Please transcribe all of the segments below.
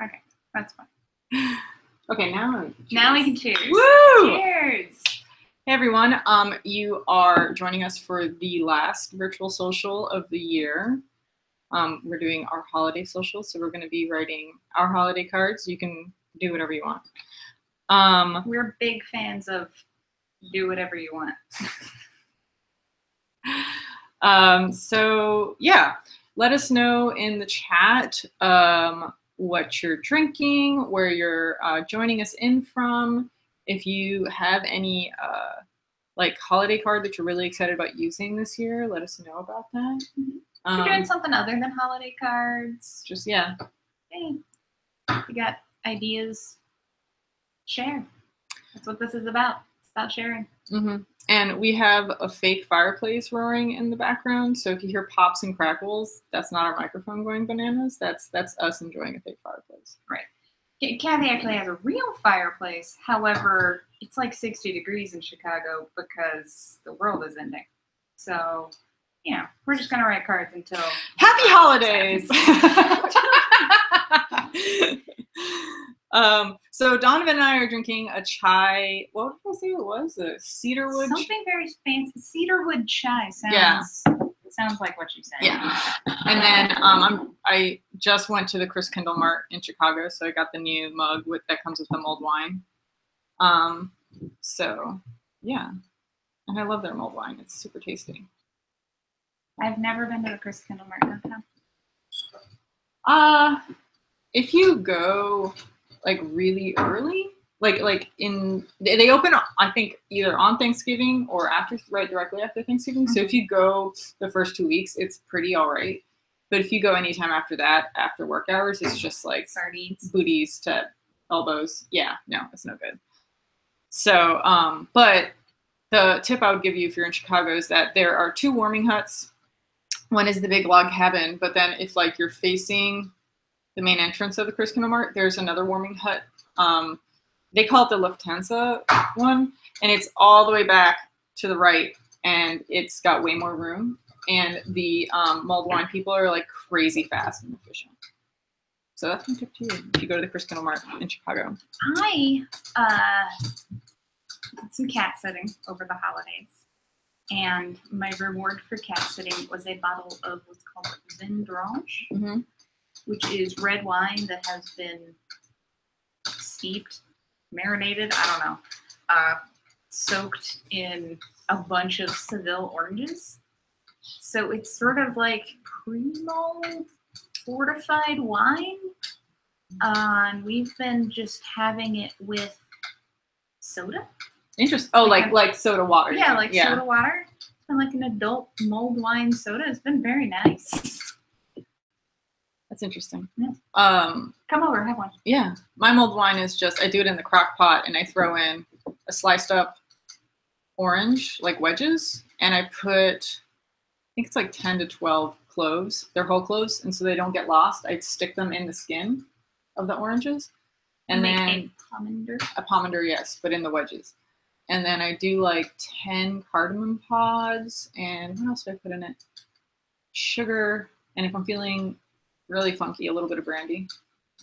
Okay, that's fine. Okay, now we can cheers. Woo! Cheers. Hey everyone, you are joining us for the last virtual social of the year. We're doing our holiday social, so we're going to be writing our holiday cards. You can do whatever you want. We're big fans of do whatever you want. So yeah, let us know in the chat what you're drinking, where you're joining us in from. If you have any like holiday card that you're really excited about using this year, let us know about that. Mm-hmm. If you're doing something other than holiday cards, just yeah. Hey, if you got ideas, share. That's what this is about. It's about sharing. Mm-hmm. And we have a fake fireplace roaring in the background, so if you hear pops and crackles, that's not our microphone going bananas. That's us enjoying a fake fireplace. Right. Kathy actually has a real fireplace. However, it's like 60 degrees in Chicago because the world is ending. So, we're just going to write cards until... Happy holidays! So Donovan and I are drinking a chai. What did I say it was? A cedarwood? Something very fancy. Cedarwood chai sounds like what you said. Yeah. And then I just went to the Chris Kindle Mart in Chicago, so I got the new mug that comes with the mulled wine. So yeah, and I love their mulled wine. It's super tasty. I've never been to the Chris Kindle Mart downtown. If you go like really early, like they open, I think either on Thanksgiving or directly after Thanksgiving. Mm-hmm. So if you go the first 2 weeks, it's pretty all right. But if you go anytime after that, after work hours, it's just like sardines, booties to elbows. Yeah, no, it's no good. So, but the tip I would give you if you're in Chicago is that there are 2 warming huts. One is the big log cabin, but then if like you're facing the main entrance of the Chris Kindle Mart, there's another warming hut. They call it the Lufthansa one, and it's all the way back to the right, and it's got way more room. And the mulled wine people are like crazy fast and efficient. So that's my tip to you if you go to the Chris Kindle Mart in Chicago. I did some cat sitting over the holidays, and my reward for cat sitting was a bottle of what's called Vindrange, mm-hmm. which is red wine that has been steeped, marinated, I don't know, soaked in a bunch of Seville oranges. So it's sort of like pre-mulled fortified wine. And we've been just having it with soda. Interesting. Oh, like soda water. Yeah, soda water. It's been like an adult mulled wine soda. It's been very nice. That's interesting. Yeah. Come over, have one. Yeah. My mulled wine is just, I do it in the crock pot and I throw in a sliced up orange, like wedges, and I put, I think it's like 10 to 12 cloves. They're whole cloves, and so they don't get lost. I stick them in the skin of the oranges. And then a pomander, yes, but in the wedges. And then I do like 10 cardamom pods, and what else do I put in it? Sugar, and if I'm feeling really funky, a little bit of brandy.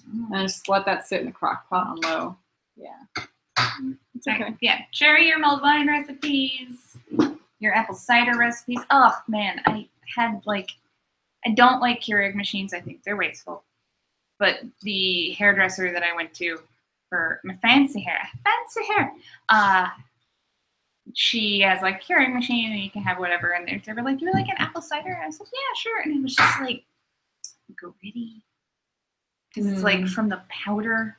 And I just let that sit in the crock pot on low. Yeah. It's okay. Yeah. Share your mulled wine recipes, your apple cider recipes. Oh man, I don't like Keurig machines. I think they're wasteful. But the hairdresser that I went to for my fancy hair, she has like a Keurig machine and you can have whatever. And they were like, "You like an apple cider?" And I was like, "Yeah, sure." And it was just like gritty because it's like from the powder.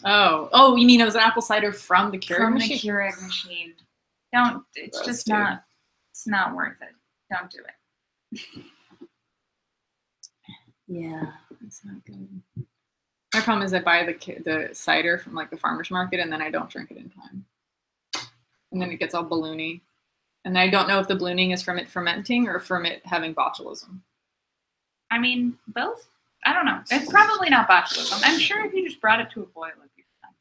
Oh, you mean it was an apple cider from the Keurig machine? From the Keurig machine. Don't. It's just not. It's not worth it. Don't do it. Yeah, it's not good. My problem is I buy the cider from like the farmer's market and then I don't drink it in time. And then it gets all balloony. And I don't know if the ballooning is from it fermenting or from it having botulism. I mean, both. I don't know. It's probably not botulism. I'm sure if you just brought it to a boil, it'd be fine.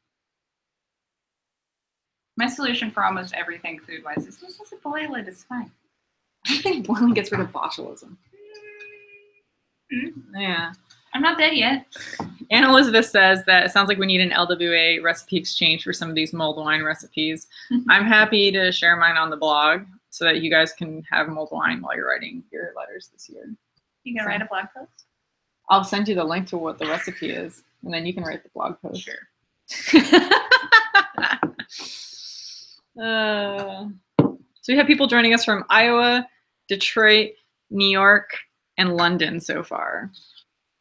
My solution for almost everything food-wise is just boil it. It's fine. I think boiling gets rid of botulism. Mm-hmm. Yeah. I'm not dead yet. Anne Elizabeth says that it sounds like we need an LWA recipe exchange for some of these mulled wine recipes. I'm happy to share mine on the blog so that you guys can have mulled wine while you're writing your letters this year. You gonna write a blog post? I'll send you the link to what the recipe is, and then you can write the blog post. Sure. So we have people joining us from Iowa, Detroit, New York, and London so far.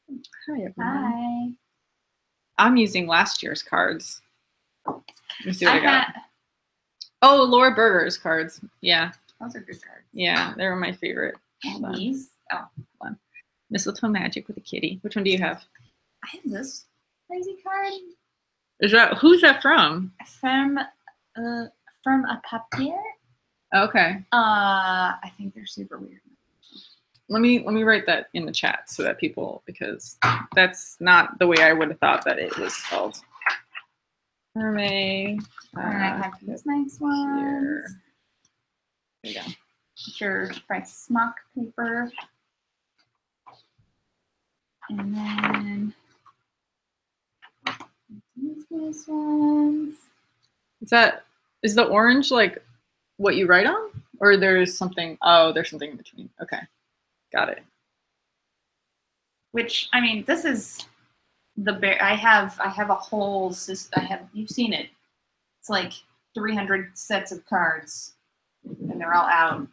Hi, everyone. Hi. I'm using last year's cards. Let me see what I got. got. Oh, Laura Berger's cards. Yeah. Those are good cards. Yeah, they were my favorite. Hold on. These. Oh, Hold on. Mistletoe Magic with a kitty. Which one do you have? I have this crazy card. Who's that from? From a papier. Okay. I think they're super weird. Let me write that in the chat so that people, because that's not the way I would have thought that it was spelled. Hermé. And I have these nice ones. Here. There you go. Which are by Smock Paper. And then these nice ones. Is the orange like what you write on? Or there's something, oh, there's something in between. Okay. Got it. Which, I mean, this is I have a whole system. You've seen it. It's like 300 sets of cards and they're all out.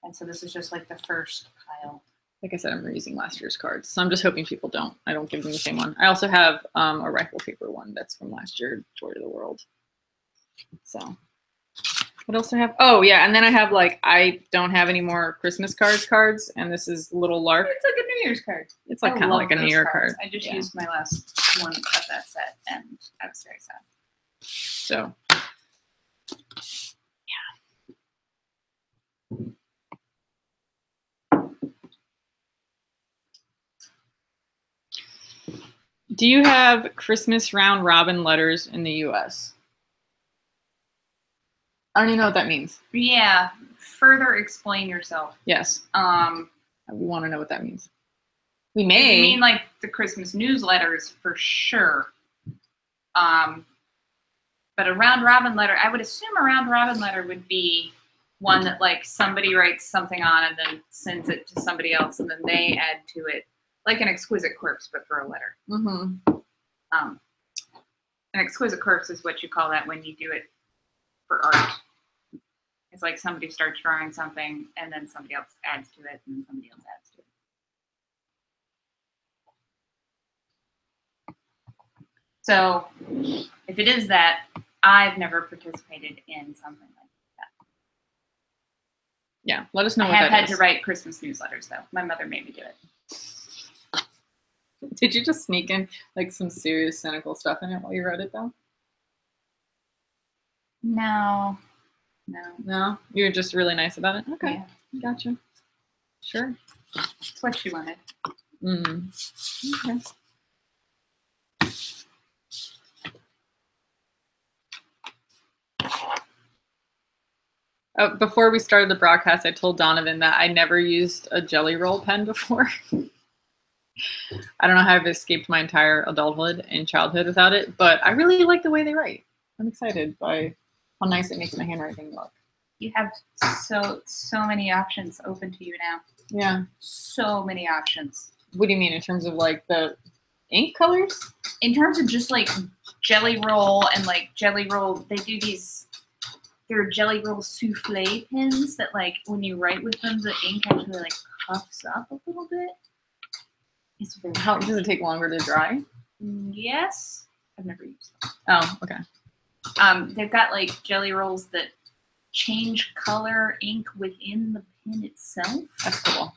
And so this is just like the first pile. Like I said, I'm reusing last year's cards. So I'm just hoping people I don't give them the same one. I also have a rifle paper one that's from last year, Tour of the World. So what else do I have? Oh yeah, and then I have I don't have any more Christmas cards, and this is Little Lark. It's like a New Year's card. It's like kind of like a New Year card. I just used my last one of that set, and I was very sad. So yeah. Do you have Christmas round robin letters in the U.S.? I don't even know what that means. Yeah. Further explain yourself. Yes. We want to know what that means. We may. You mean like the Christmas newsletters for sure. But a round robin letter, I would assume a round robin letter would be one that somebody writes something on and then sends it to somebody else and then they add to it, like an exquisite corpse, but for a letter. Mm-hmm. An exquisite corpse is what you call that when you do it for art. It's like somebody starts drawing something and then somebody else adds to it and then somebody else adds to it. So if it is that, I've never participated in something like that. Yeah, let us know what I that is. have had to write Christmas newsletters, though. My mother made me do it. Did you just sneak in some serious cynical stuff in it while you wrote it, though? No. No? You were just really nice about it? Okay. Yeah. Gotcha. Sure. That's what she wanted. Okay. Before we started the broadcast, I told Donovan that I never used a Jelly Roll pen before. I don't know how I've escaped my entire adulthood and childhood without it, but I really like the way they write. I'm excited by how nice it makes my handwriting look. You have so many options open to you now. Yeah. So many options. What do you mean in terms of the ink colors? In terms of just Jelly Roll and Jelly Roll, they do these. They're Jelly Roll souffle pens that when you write with them, the ink actually puffs up a little bit. It's very. How does it take longer to dry? Yes, I've never used them. Oh, okay. They've got Jelly Rolls that change color ink within the pen itself. That's cool.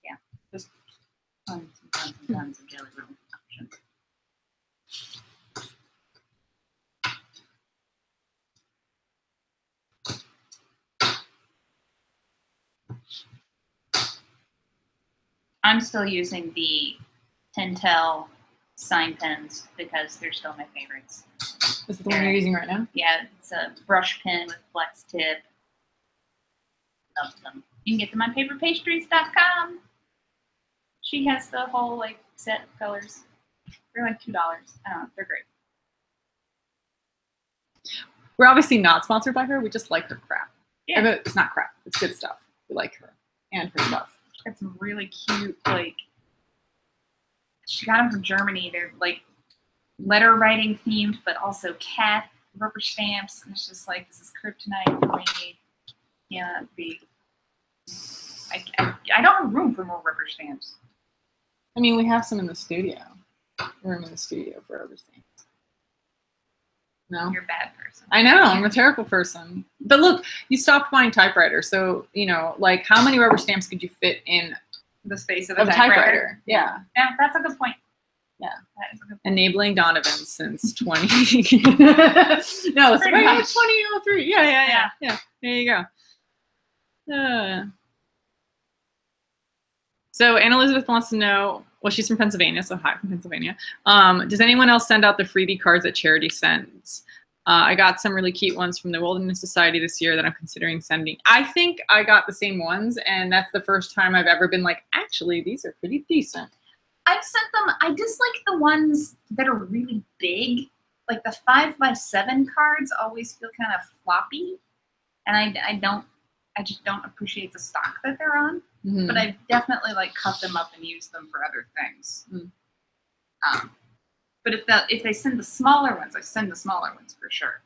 Yeah, just tons and tons of Jelly Roll options. I'm still using the Pentel sign pens because they're still my favorites. Is it the one you're using right now? Yeah, it's a brush pen with flex tip. Love them. You can get them on paperpastries.com. She has the whole like set of colors. They're like $2. I don't know. They're great. We're obviously not sponsored by her. We just like her crap. Yeah. But it's not crap. It's good stuff. We like her and her stuff. Got some really cute, like, she got them from Germany. They're like letter writing themed, but also cat rubber stamps. And it's just like, this is kryptonite for me. Yeah, I don't have room for more rubber stamps. I mean, we have some in the studio. Room in the studio for rubber stamps. No? You're a bad person. I know, I'm a terrible person. But look, you stopped buying typewriters, so, you know, like, how many rubber stamps could you fit in the space of a typewriter? Yeah. Yeah, that's a good point. Yeah. That is a good point. Enabling Donovan since 20. No, it's 2003. Yeah. There you go. So Anne Elizabeth wants to know, well, she's from Pennsylvania, so hi from Pennsylvania. Does anyone else send out the freebie cards that charity sends? I got some really cute ones from the Wilderness Society this year that I'm considering sending. I think I got the same ones, and that's the first time I've ever been like, actually, these are pretty decent. I've sent them. I dislike the ones that are really big. Like the 5x7 cards always feel kind of floppy, and I just don't appreciate the stock that they're on. Mm-hmm. But I've definitely like cut them up and used them for other things. But if they send the smaller ones, I send the smaller ones for sure.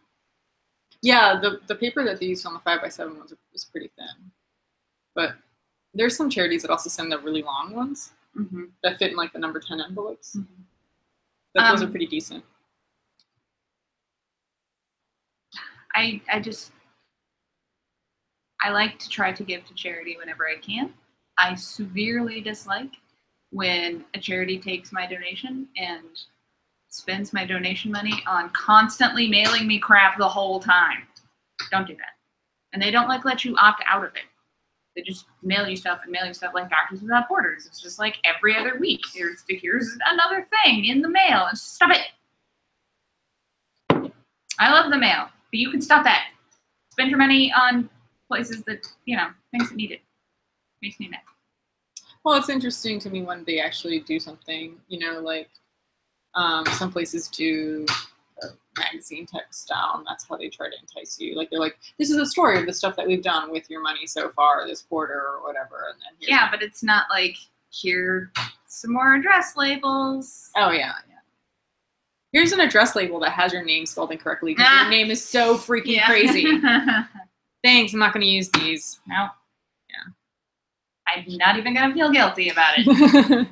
Yeah, the paper that they used on the 5x7 ones was pretty thin. But there's some charities that also send the really long ones that fit in like the number 10 envelopes. Those are pretty decent. I like to try to give to charity whenever I can. I severely dislike when a charity takes my donation and spends my donation money on constantly mailing me crap the whole time. Don't do that. And they don't like let you opt out of it. They just mail you stuff like Doctors Without Borders. It's just like every other week. Here's another thing in the mail. And stop it. I love the mail, but you can stop that. Spend your money on places that, things that need it. Makes me mad. Well, it's interesting to me when they actually do something, like some places do a magazine type style, and that's how they try to entice you. Like, they're like, this is a story of the stuff that we've done with your money so far this quarter or whatever. And then but it's not like, here, some more address labels. Oh, yeah. Here's an address label that has your name spelled incorrectly because your name is so freaking crazy. Thanks, I'm not going to use these. No. Yeah. I'm not even going to feel guilty about it.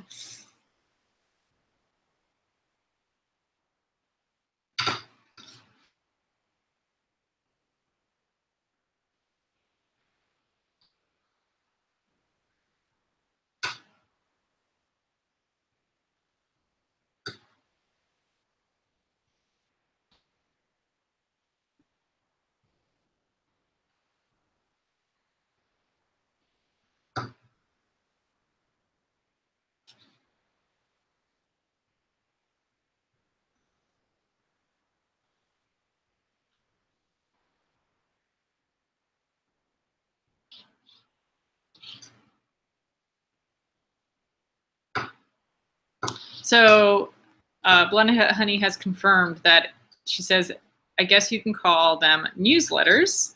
So, Blended Honey has confirmed that she says, I guess you can call them newsletters,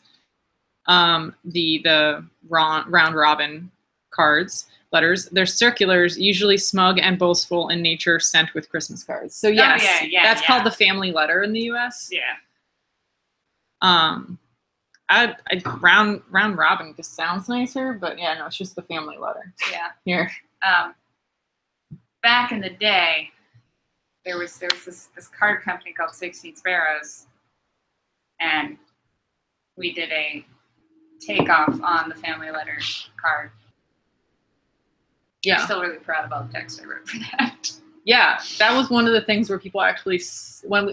the round robin letters. They're circulars, usually smug and boastful in nature, sent with Christmas cards. So yes, that's called the family letter in the U.S. Yeah. Round robin just sounds nicer, but yeah, no, it's just the family letter. Yeah. Here. Back in the day, there was this card company called 16 Sparrows, and we did a takeoff on the family letter card. Yeah. I'm still really proud of all the text I wrote for that. Yeah, that was one of the things where people actually, when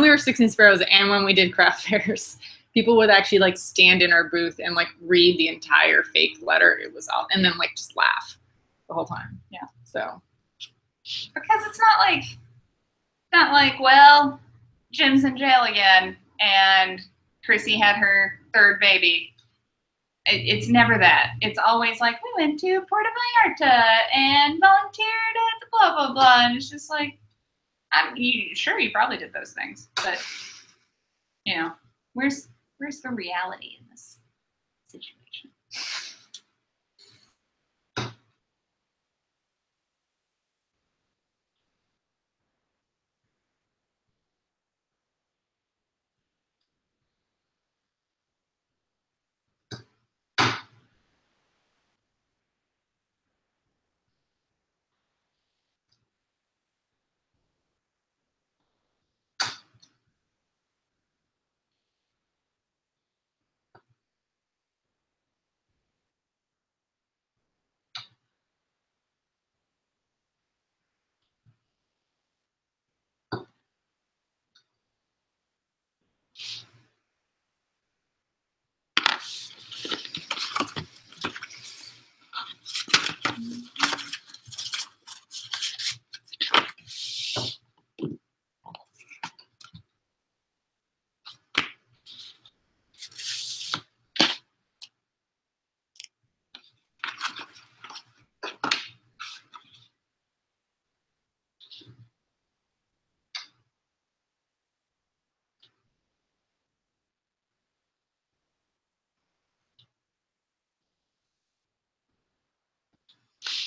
we were 16 Sparrows and when we did craft fairs, people would actually like stand in our booth and like read the entire fake letter. It was all, and then like just laugh the whole time. Yeah. So. Because it's not like, well, Jim's in jail again and Chrissy had her third baby It's never that. It's always like, we went to Puerto Vallarta and volunteered at the blah, blah, blah. And it's just like, sure, you probably did those things. But, you know, where's the reality in this situation?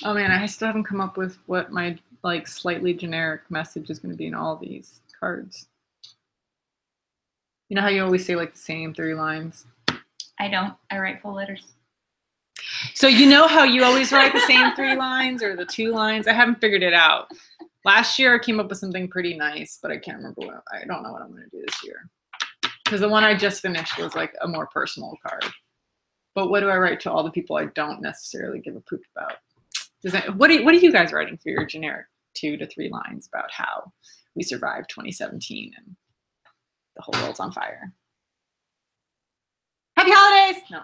Oh man, I still haven't come up with what my like slightly generic message is going to be in all these cards. You know how you always say like the same 3 lines? I don't. I write full letters. So you know how you always write the same 3 lines or the 2 lines? I haven't figured it out. Last year I came up with something pretty nice, but I can't remember what. I don't know what I'm going to do this year. Because the one I just finished was like a more personal card. But what do I write to all the people I don't necessarily give a poop about? What are you guys writing for your generic 2 to 3 lines about how we survived 2017 and the whole world's on fire? Happy holidays! No.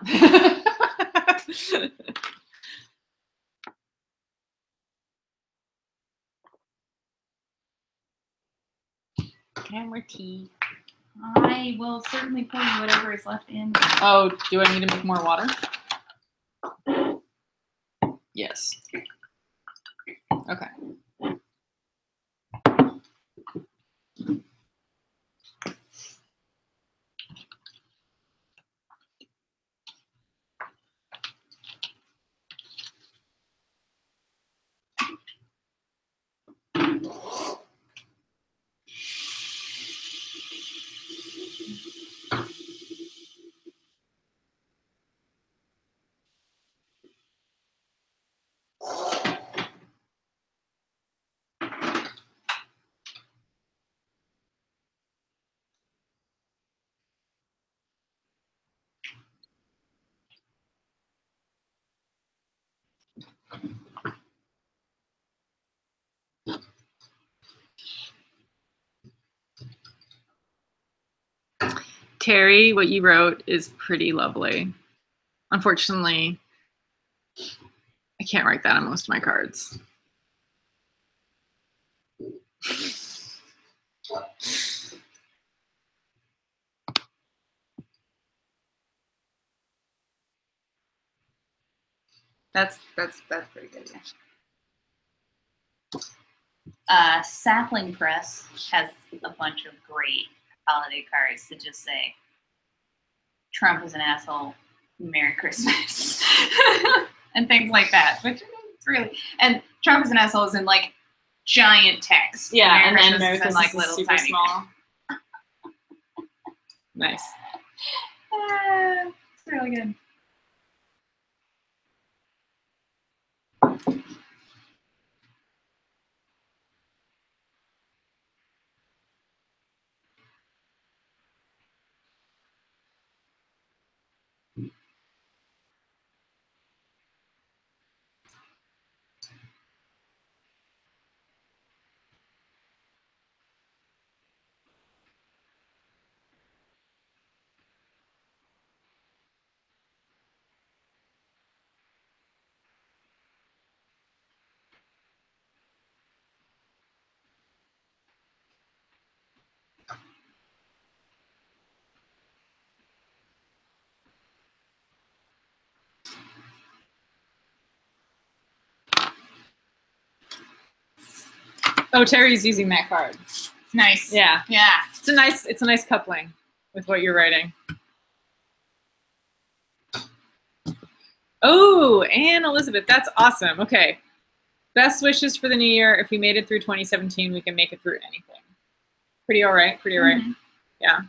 Can I have more tea? I will certainly pour you whatever is left in. Oh, do I need to make more water? Yes. Okay. Terry, what you wrote is pretty lovely. Unfortunately, I can't write that on most of my cards. That's pretty good. Sapling Press has a bunch of great holiday cards that just say Trump is an asshole, Merry Christmas, and things like that. Which it's really, and Trump is an asshole is in like giant text. Yeah, Merry and Christmas then Merry is in Christmas like is little super tiny. small. Nice. It's really good. Oh, Terry's using that card. Nice. Yeah. Yeah. It's a nice coupling with what you're writing. Oh, and Elizabeth, that's awesome. Okay. Best wishes for the new year. If we made it through 2017, we can make it through anything. Pretty all right. Pretty all right. Yeah.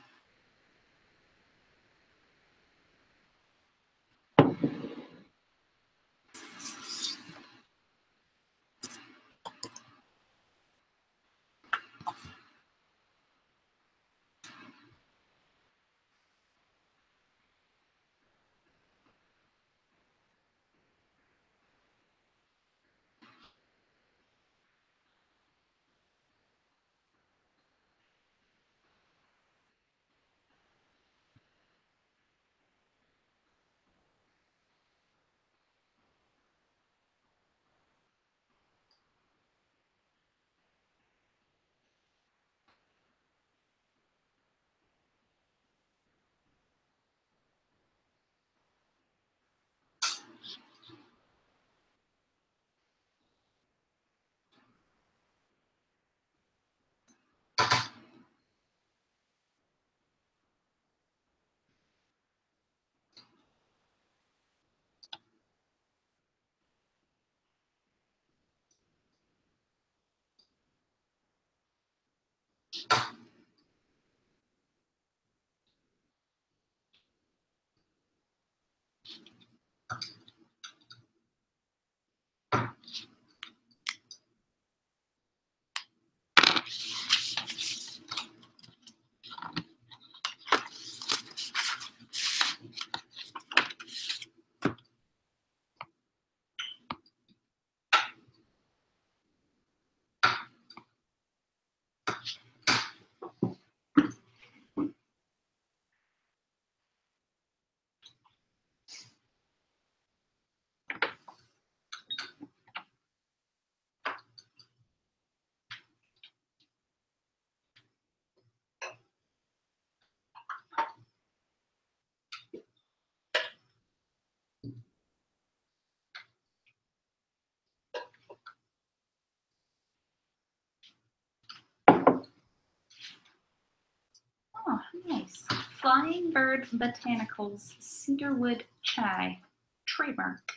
Oh, nice. Flying Bird Botanicals Cedarwood Chai trademark.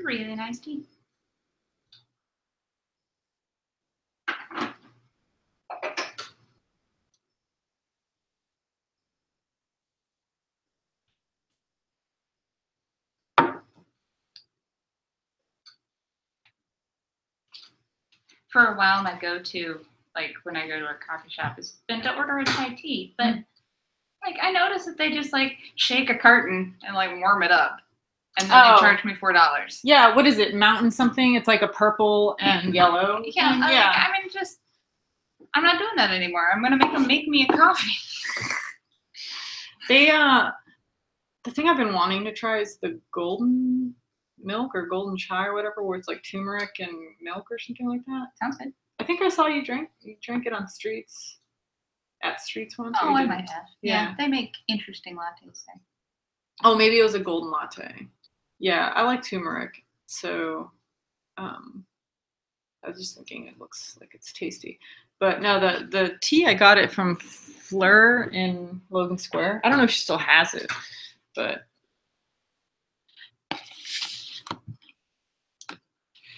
Really nice tea. For a while, my go-to, like when I go to a coffee shop, has been to order a chai tea. But like I noticed that they just like shake a carton and like warm it up, and then they charge me $4. Yeah. What is it? Mountain something? It's like a purple and yellow. Yeah. I mean, just I'm not doing that anymore. I'm gonna make them make me a coffee. They the thing I've been wanting to try is the golden milk or golden chai or whatever, where it's like turmeric and milk or something like that. Sounds good. I think I saw you drink it on Streets once. Oh, I might have. Yeah, they make interesting lattes there. Oh, maybe it was a golden latte. Yeah, I like turmeric, so I was just thinking it looks like it's tasty. But no, the tea, I got it from Fleur in Logan Square. I don't know if she still has it, but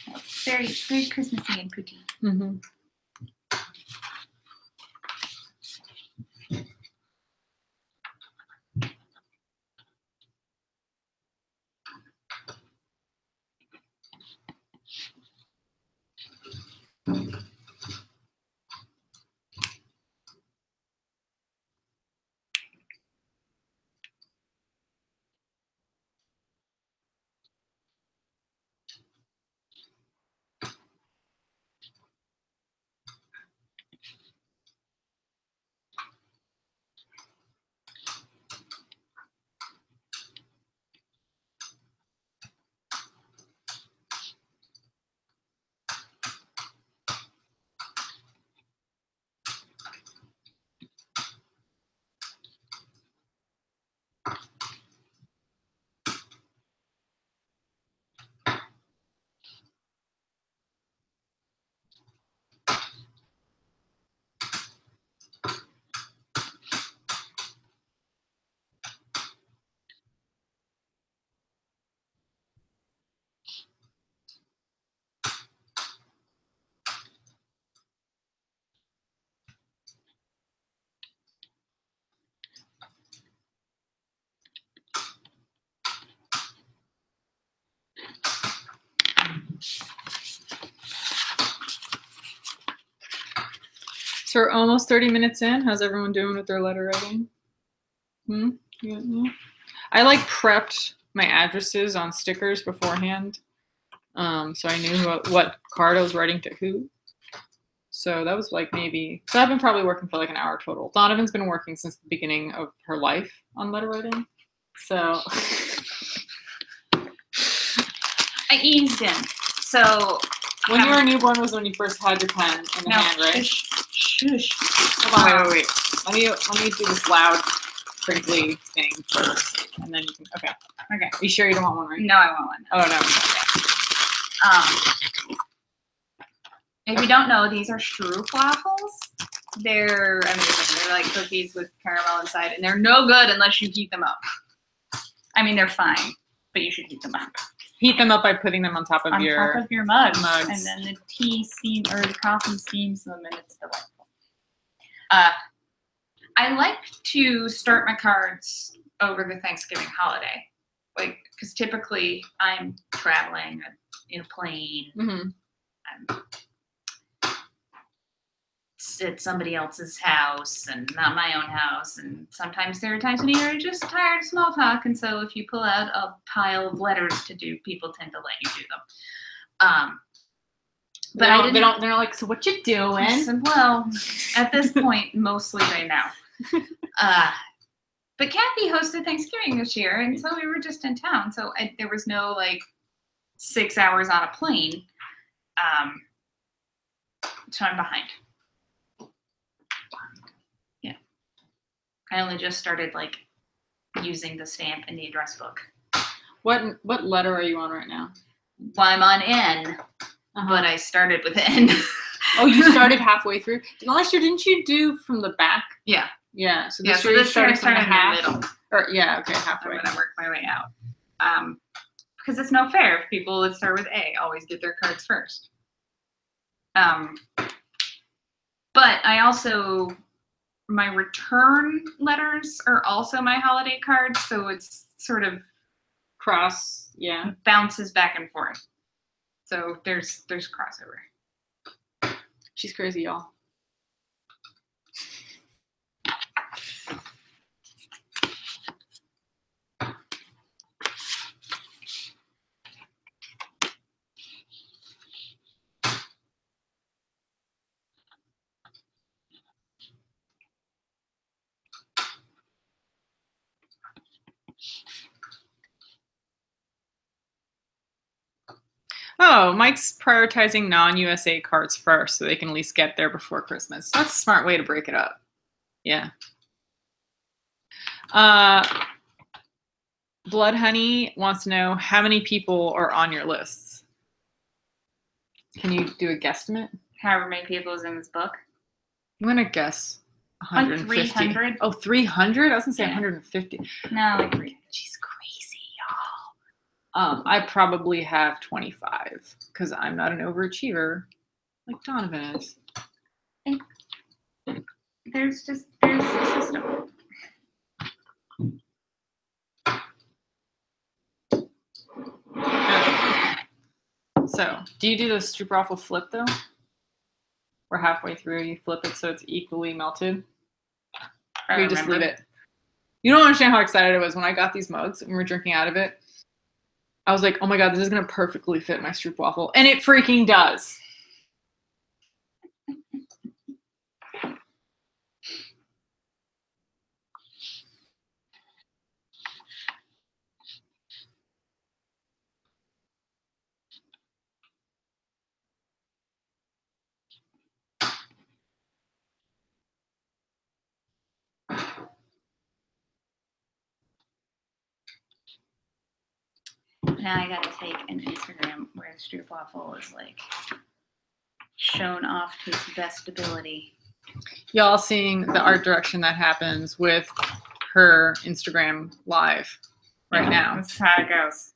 it's very, very Christmassy and pretty. mm-hmm. So we're almost 30 minutes in. How's everyone doing with their letter writing? Yeah. I like prepped my addresses on stickers beforehand. So I knew what card I was writing to who. So that was like so I've been probably working for like an hour total. Donovan's been working since the beginning of her life on letter writing. So I eased in. So when you were a newborn was when you first had your pen in the hand, right? Shush. Hold on, wait. Let me do this loud, crinkly thing first, and then you can. Okay. Okay. You sure you don't want one, right? No, I want one. Oh no. If you don't know, these are stroopwafels. They're amazing. They're like cookies with caramel inside, and they're no good unless you heat them up. I mean, they're fine, but you should heat them up. Heat them up by putting them on top of your mugs, mugs. and then the tea steam or the coffee steams them, and it's delightful. I like to start my cards over the Thanksgiving holiday, like because typically I'm traveling in a plane. Mm-hmm. I'm at somebody else's house and not my own house, and sometimes there are times when you're just tired of small talk, and so if you pull out a pile of letters to do, people tend to let you do them. But they're not like, so what you doing? Well, at this point, mostly they know. But Kathy hosted Thanksgiving this year, and so we were just in town, so there was no like 6 hours on a plane. So I'm behind. Yeah. I only just started like using the stamp in the address book. What letter are you on right now? Well, I'm on N, but I started with N. Oh, you started halfway through? Last year, didn't you do from the back? Yeah. Yeah. So this year I started from the half. middle. Or yeah, okay, halfway. I'm gonna work my way out. Because it's no fair if people that start with A always get their cards first. But I also, my return letters are also my holiday cards, so it's sort of bounces back and forth. So there's crossover. She's crazy, y'all. Oh, Mike's prioritizing non-USA cards first so they can at least get there before Christmas. That's a smart way to break it up. Yeah. Blood Honey wants to know how many people are on your lists. Can you do a guesstimate? However many people is in this book. I'm going to guess 150. Like 300. Oh, 300? I was going to say 150. No, like 300. She's crazy, y'all. I probably have 25 because I'm not an overachiever like Donovan is. There's a system. So, do you do the stroopwafel flip though? We're halfway through. You flip it so it's equally melted. Or you just leave it. You don't understand how excited I was when I got these mugs and we were drinking out of it. I was like, oh my god, this is gonna perfectly fit my stroopwafel, and it freaking does. Now I gotta take an Instagram where stroopwafel is like shown off to its best ability. Y'all seeing the art direction that happens with her Instagram live right now. That's how it goes.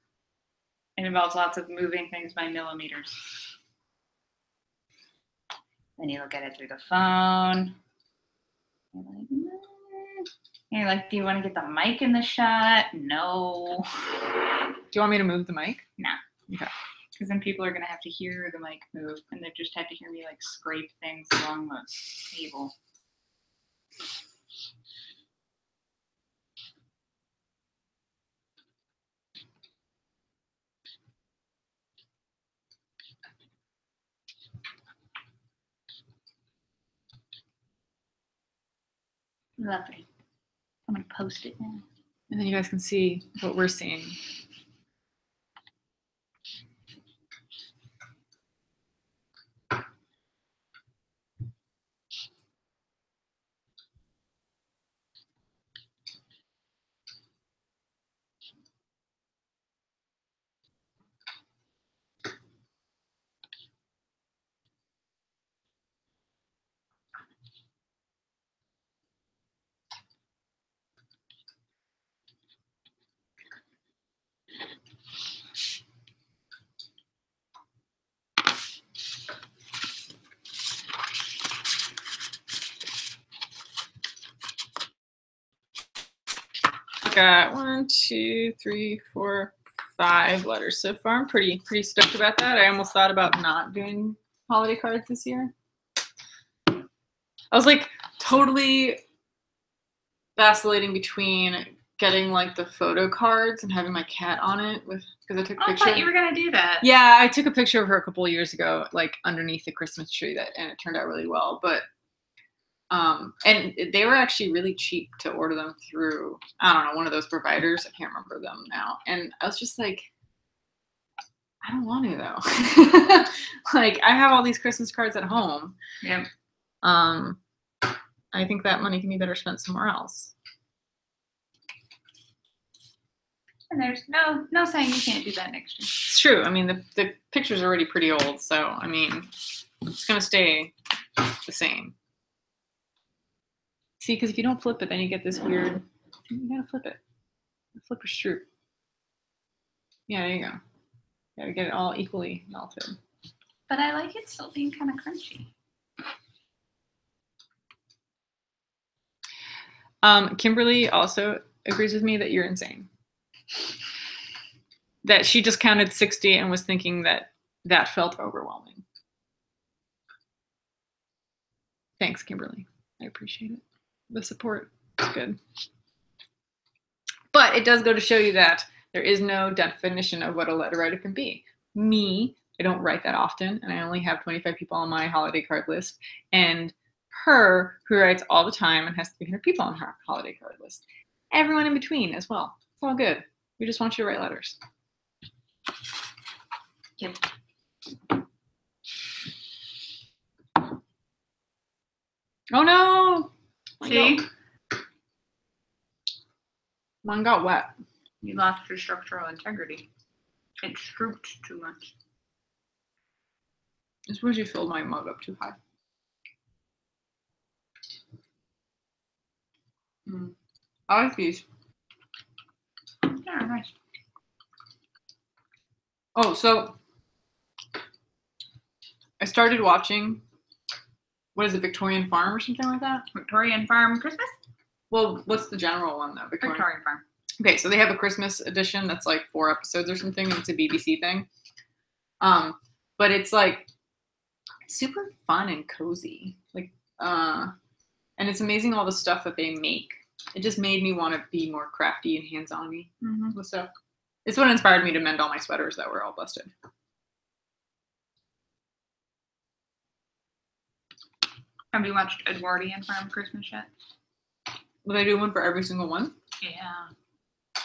It involves lots of moving things by millimeters. Then you look at it through the phone. You're like, do you want to get the mic in the shot? No. Do you want me to move the mic? No. Okay. Because then people are gonna have to hear the mic move, and they just have to hear me like scrape things along the table. Lovely. I'm gonna post it now. And then you guys can see what we're seeing. Got 1, 2, 3, 4, 5 letters so far. I'm pretty stoked about that. I almost thought about not doing holiday cards this year. I was like totally vacillating between getting like the photo cards and having my cat on it because I took a picture. I thought you were gonna do that. Yeah, I took a picture of her a couple of years ago, like underneath the Christmas tree, and it turned out really well. But and they were actually really cheap to order them through, I don't know, one of those providers. I can't remember them now. And I was just like, I don't want to though. Like I have all these Christmas cards at home. Yeah. I think that money can be better spent somewhere else. And there's no saying you can't do that next year. It's true. I mean, the picture's already pretty old, so I mean, it's gonna stay the same. See, because if you don't flip it, then you get this weird. You gotta flip it. Flip or stroop. Yeah, there you go. You gotta get it all equally melted. But I like it still being kind of crunchy. Kimberly also agrees with me that you're insane. That she just counted 60 and was thinking that felt overwhelming. Thanks, Kimberly. I appreciate it. The support is good. But it does go to show you that there is no definition of what a letter writer can be. Me, I don't write that often, and I only have 25 people on my holiday card list. And her, who writes all the time and has 300 people on her holiday card list. Everyone in between as well. It's all good. We just want you to write letters. Yep. Oh no! See? Mine got wet. You lost your structural integrity. It strooped too much. I suppose you filled my mug up too high. I like these. Yeah, nice. Oh, so I started watching, what is it, Victorian Farm or something like that? Victorian Farm Christmas? Well, what's the general one though? Victorian Farm. Okay, so they have a Christmas edition that's like 4 episodes or something, and it's a BBC thing. But it's like super fun and cozy. Like, and it's amazing all the stuff that they make. It just made me want to be more crafty and hands-on-y with stuff. It's what inspired me to mend all my sweaters that were all busted. Have you watched Edwardian Farm Christmas yet? Will they do one for every single one? Yeah.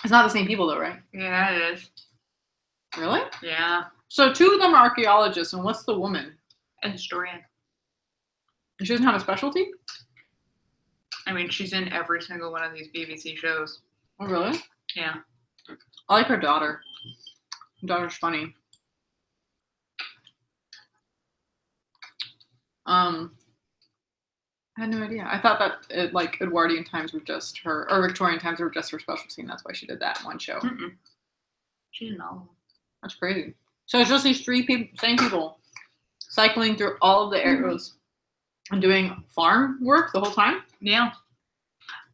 It's not the same people though, right? Yeah, it is. Really? Yeah. So 2 of them are archaeologists, and what's the woman? A historian. She doesn't have a specialty? I mean, she's in every single one of these BBC shows. Oh, really? Yeah. I like her daughter. Her daughter's funny. I had no idea. I thought that like Edwardian times were just her, or Victorian times were just her specialty, and that's why she did that one show. She's in all of them. That's crazy. So it's just these 3 people, same people, cycling through all of the eras and doing farm work the whole time. Yeah.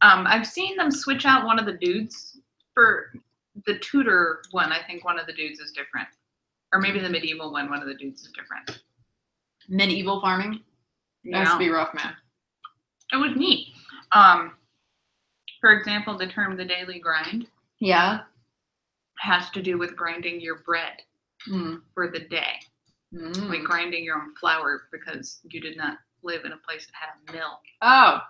I've seen them switch out one of the dudes for the Tudor one. I think one of the dudes is different. Or maybe the medieval one of the dudes is different. Medieval farming? That has to be rough, man. It was neat. For example, the term the daily grind. Yeah. Has to do with grinding your bread for the day. Like grinding your own flour because you did not live in a place that had a mill. Oh.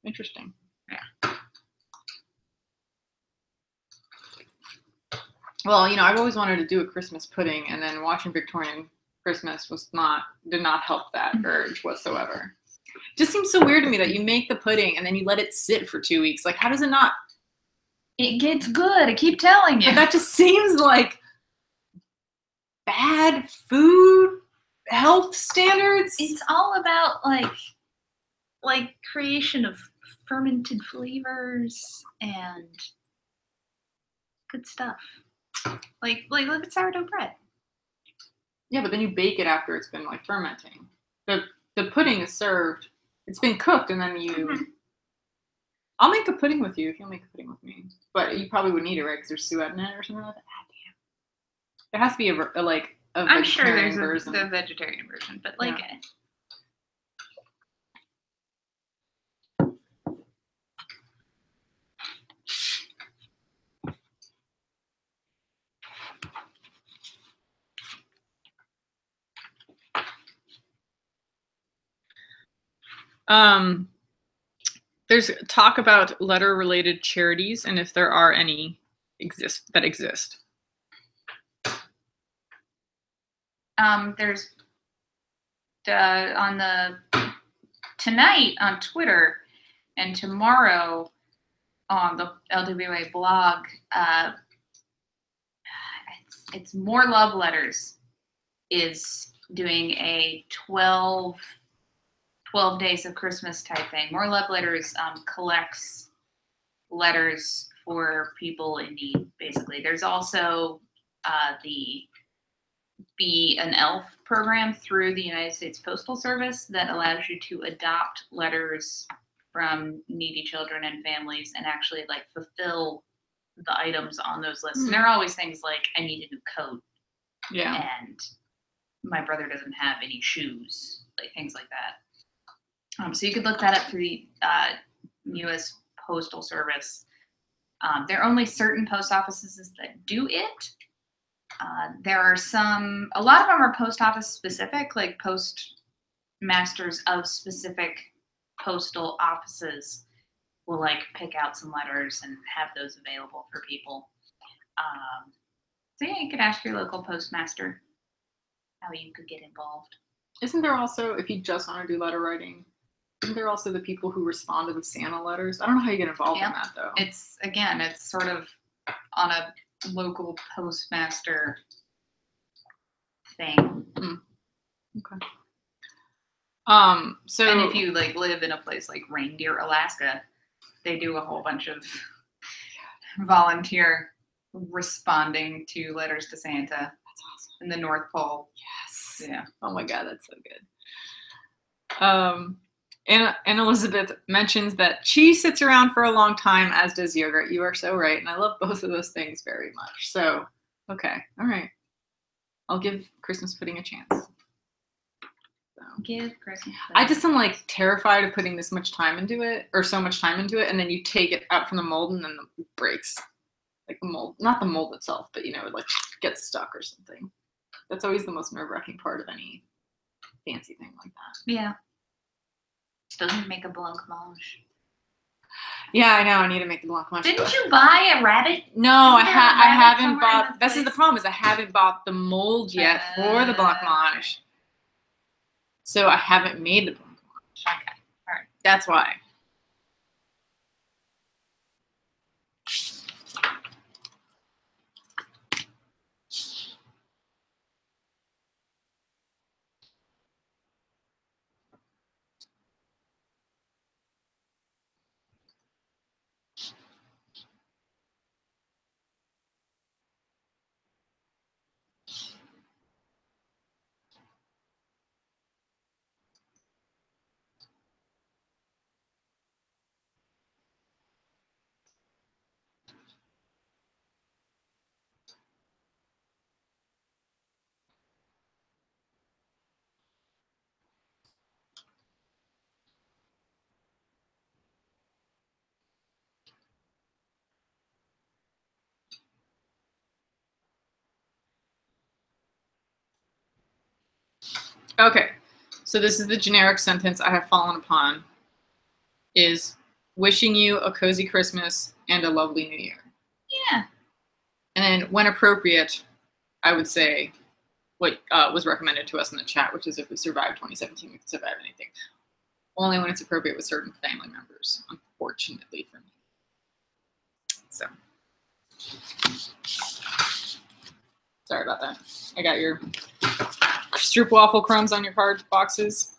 Interesting. Yeah. Well, I've always wanted to do a Christmas pudding, and then watching Victorian Christmas did not help that urge whatsoever. It just seems so weird to me that you make the pudding and then you let it sit for 2 weeks. Like, how does it not? It gets good. I keep telling you. But that just seems like bad food health standards. It's all about like creation of fermented flavors and good stuff. Like look at sourdough bread. Yeah, but then you bake it after it's been like fermenting. The pudding is served. It's been cooked, and then you. I'll make a pudding with you if you'll make a pudding with me. But you probably wouldn't eat it, right? Because there's suet in it or something like that. Ah, damn. There has to be a I'm sure vegetarian there's version. the vegetarian version, but like. Yeah. There's talk about letter-related charities and if there are any that exist. There's tonight on Twitter and tomorrow on the LWA blog, it's More Love Letters is doing a 12 days of Christmas type thing. More Love Letters collects letters for people in need, basically. There's also the Be an Elf program through the United States Postal Service that allows you to adopt letters from needy children and families and actually fulfill the items on those lists. And there are always things like, I need a new coat. Yeah. And my brother doesn't have any shoes, like things like that. So you could look that up through the U.S. Postal Service. There are only certain post offices that do it. There are a lot of them are post office specific, like postmasters of specific postal offices will pick out some letters and have those available for people. So yeah, you could ask your local postmaster how you could get involved. Isn't there also, if you just want to do letter writing, isn't there also the people who respond to the Santa letters? I don't know how you get involved in that, though. It's sort of on a local postmaster thing. Okay. So, and if you live in a place like Reindeer, Alaska, they do a whole bunch of volunteer responding to letters to Santa. That's awesome. In the North Pole. Yes. Yeah. Oh my God, that's so good. And Elizabeth mentions that cheese sits around for a long time, as does yogurt. You are so right, and I love both of those things very much. So, okay, all right. I'll give Christmas pudding a chance. So. Give Christmas pudding. I just am terrified of putting this much time into it, or so much time into it, and then you take it out from the mold and then it breaks. Like the mold, not the mold itself, but it gets stuck or something. That's always the most nerve-wracking part of any fancy thing like that. Yeah. Doesn't make a blancmange. Yeah, I know. I need to make the blancmange. Didn't you buy a rabbit? No, I haven't bought. This is the problem. Is I haven't bought the mold yet for the blancmange. So I haven't made the blancmange. Okay, all right. That's why. Okay, so this is the generic sentence I have fallen upon, is wishing you a cozy Christmas and a lovely New Year. Yeah. And then when appropriate, I would say what was recommended to us in the chat, which is if we survive 2017, we can survive anything. Only when it's appropriate with certain family members, unfortunately for me. So, sorry about that. I got your stroopwafel crumbs on your card boxes.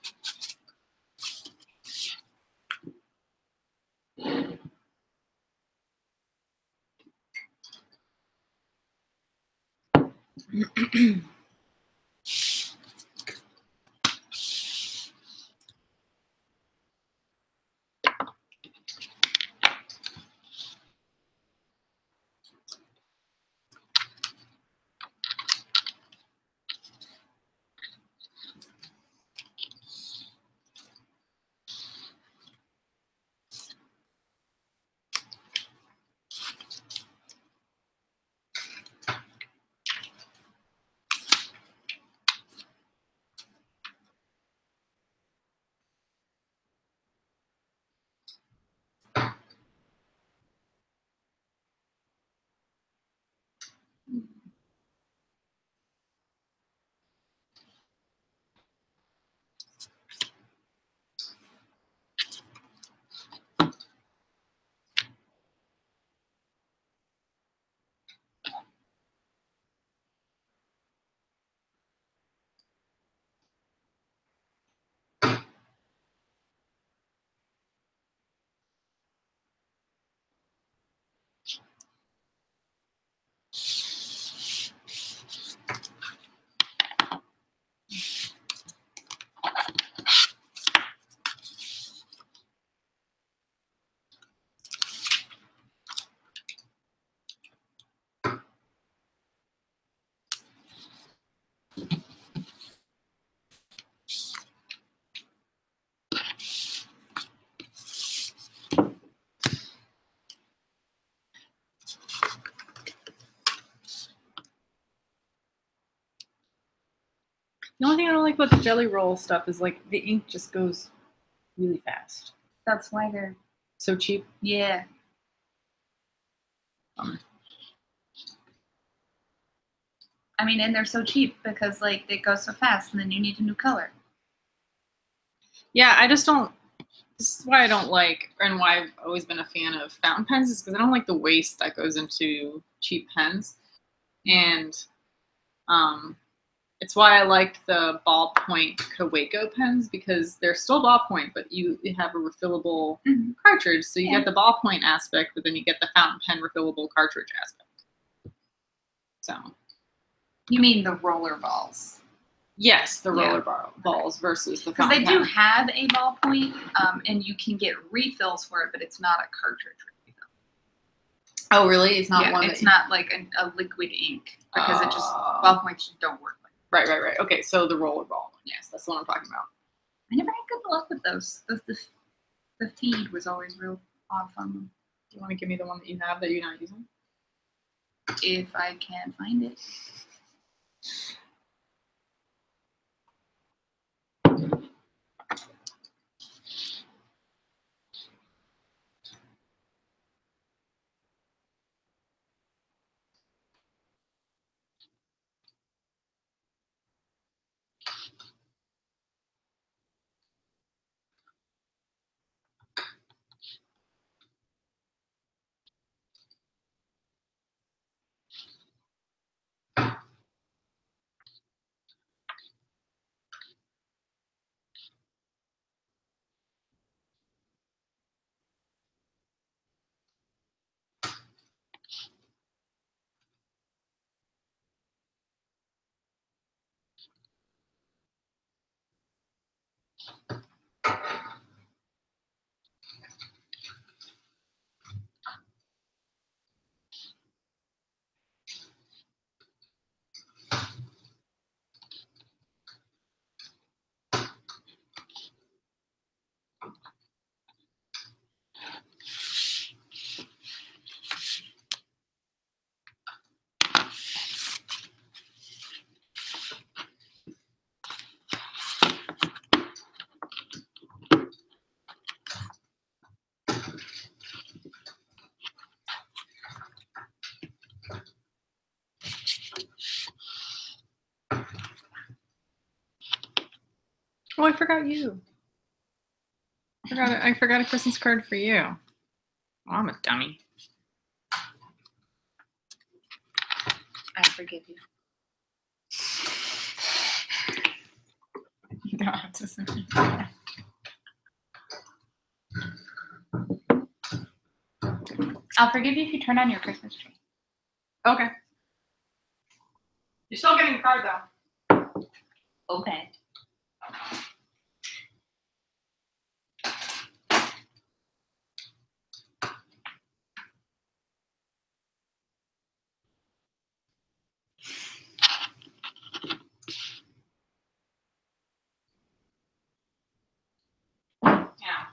The only thing I don't like about the jelly roll stuff is like the ink just goes really fast. That's why they're so cheap. Yeah. I mean, and they're so cheap because like they go so fast, and then you need a new color. Yeah, I just don't. This is why I don't like, and why I've always been a fan of fountain pens, is because I don't like the waste that goes into cheap pens, and it's why I liked the ballpoint Kaweco pens, because they're still ballpoint, but you have a refillable cartridge, so you get the ballpoint aspect, but then you get the fountain pen refillable cartridge aspect. So. You mean the roller balls? Yes, the roller balls versus the because fountain they do pen. have a ballpoint, and you can get refills for it, but it's not a cartridge refill. Oh, really? It's not one. It's not like a liquid ink, because it just ballpoints don't work like that. Right. Okay, so the roller ball one. Yes, that's the one I'm talking about. I never had good luck with those. The feed was always real off on them. Do you want to give me the one that you have that you're not using? If I can find it. Oh, I forgot you. I forgot a Christmas card for you. Oh, I'm a dummy. I forgive you. You don't have to say. I'll forgive you if you turn on your Christmas tree. Okay. You're still getting the card though. Okay. Yeah.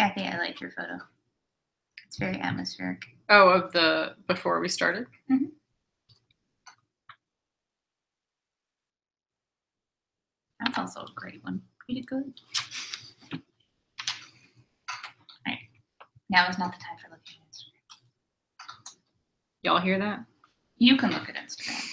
Kathy, I like your photo. It's very atmospheric. Oh, of the before we started? Mm-hmm. That's also a great one. You did good. All right. Now is not the time for looking at Instagram. Y'all hear that? You can look at Instagram.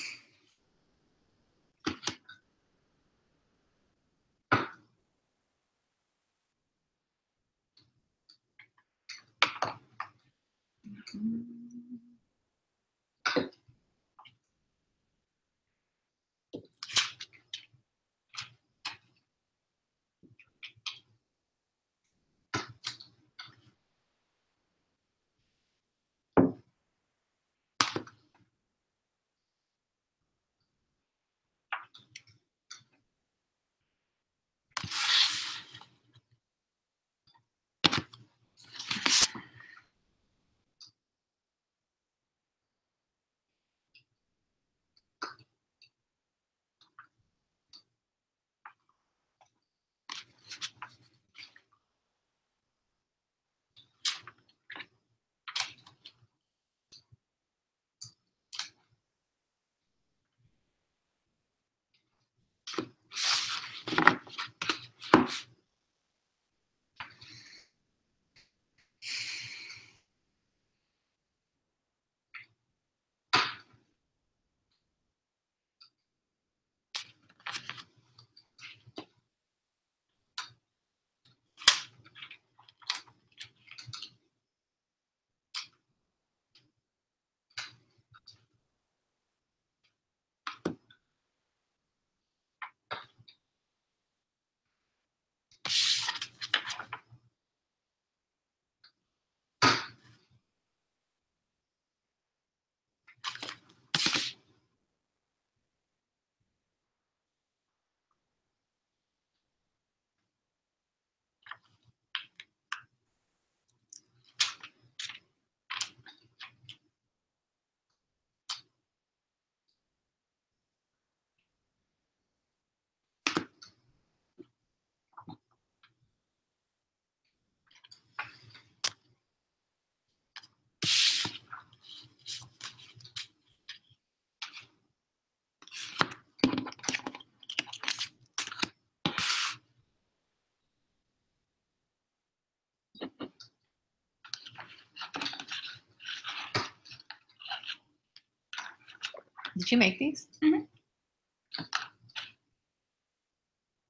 Did you make these?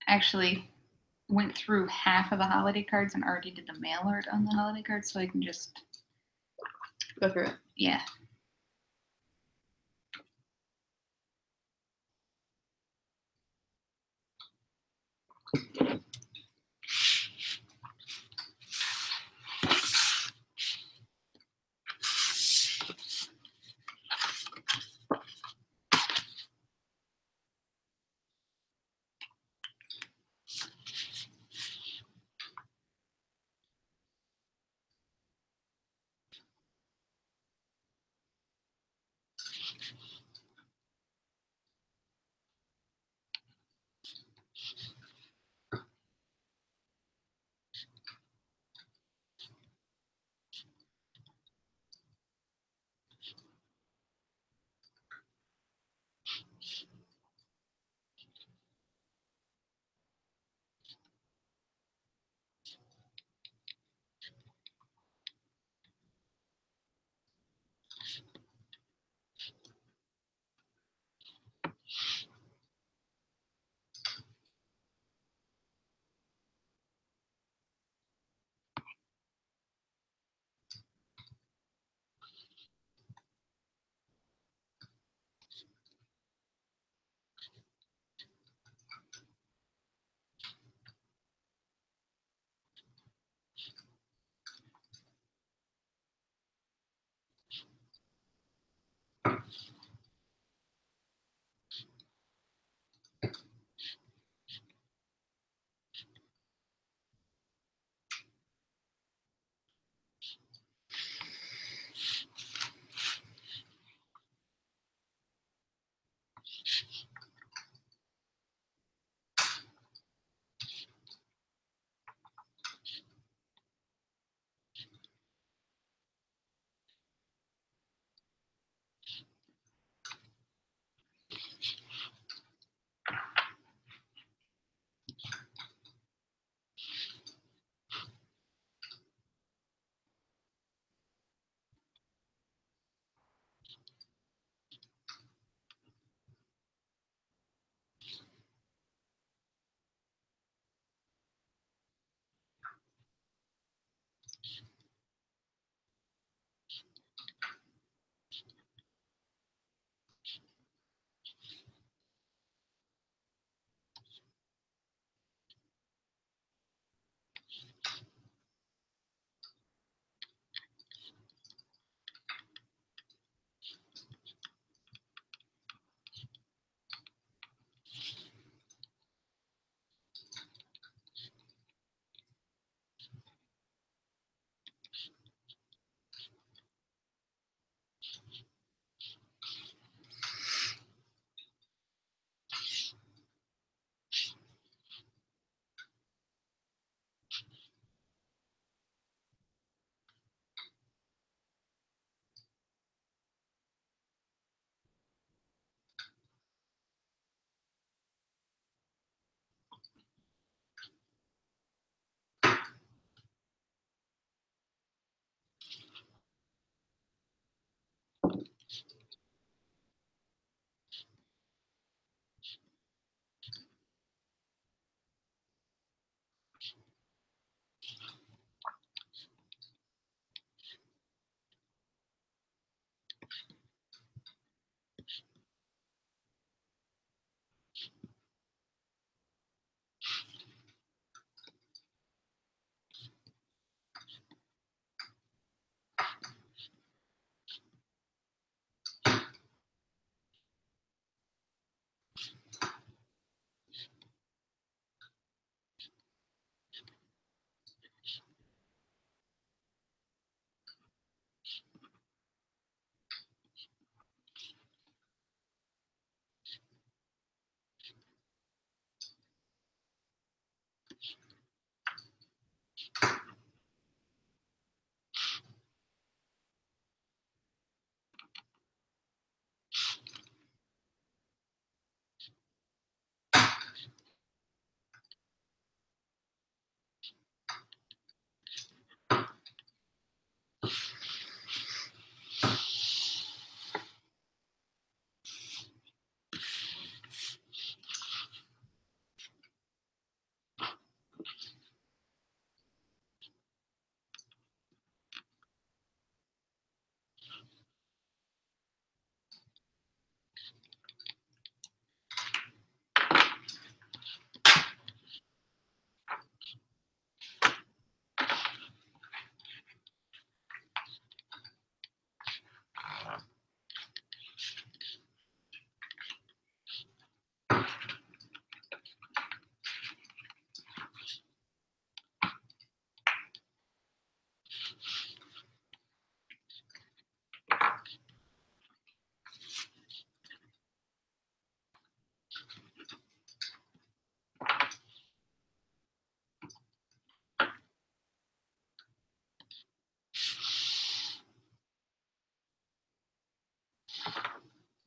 Actually, went through half of the holiday cards and already did the mail art on the holiday cards, so I can just Go through it. yeah.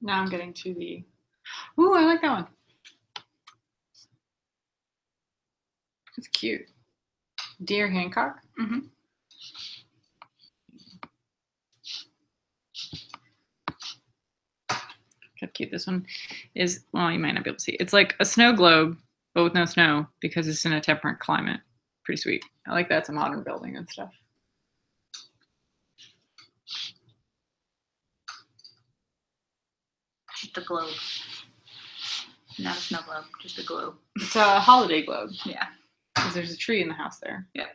Now I'm getting to the. Ooh, I like that one. That's cute. Dear Hancock. Mm-hmm. How cute this one is. Well, you might not be able to see. It's like a snow globe, but with no snow because it's in a temperate climate. Pretty sweet. I like that. It's a modern building and stuff. Just a globe. Not a snow globe, just a globe. It's a holiday globe. Yeah. Because there's a tree in the house there. Yeah.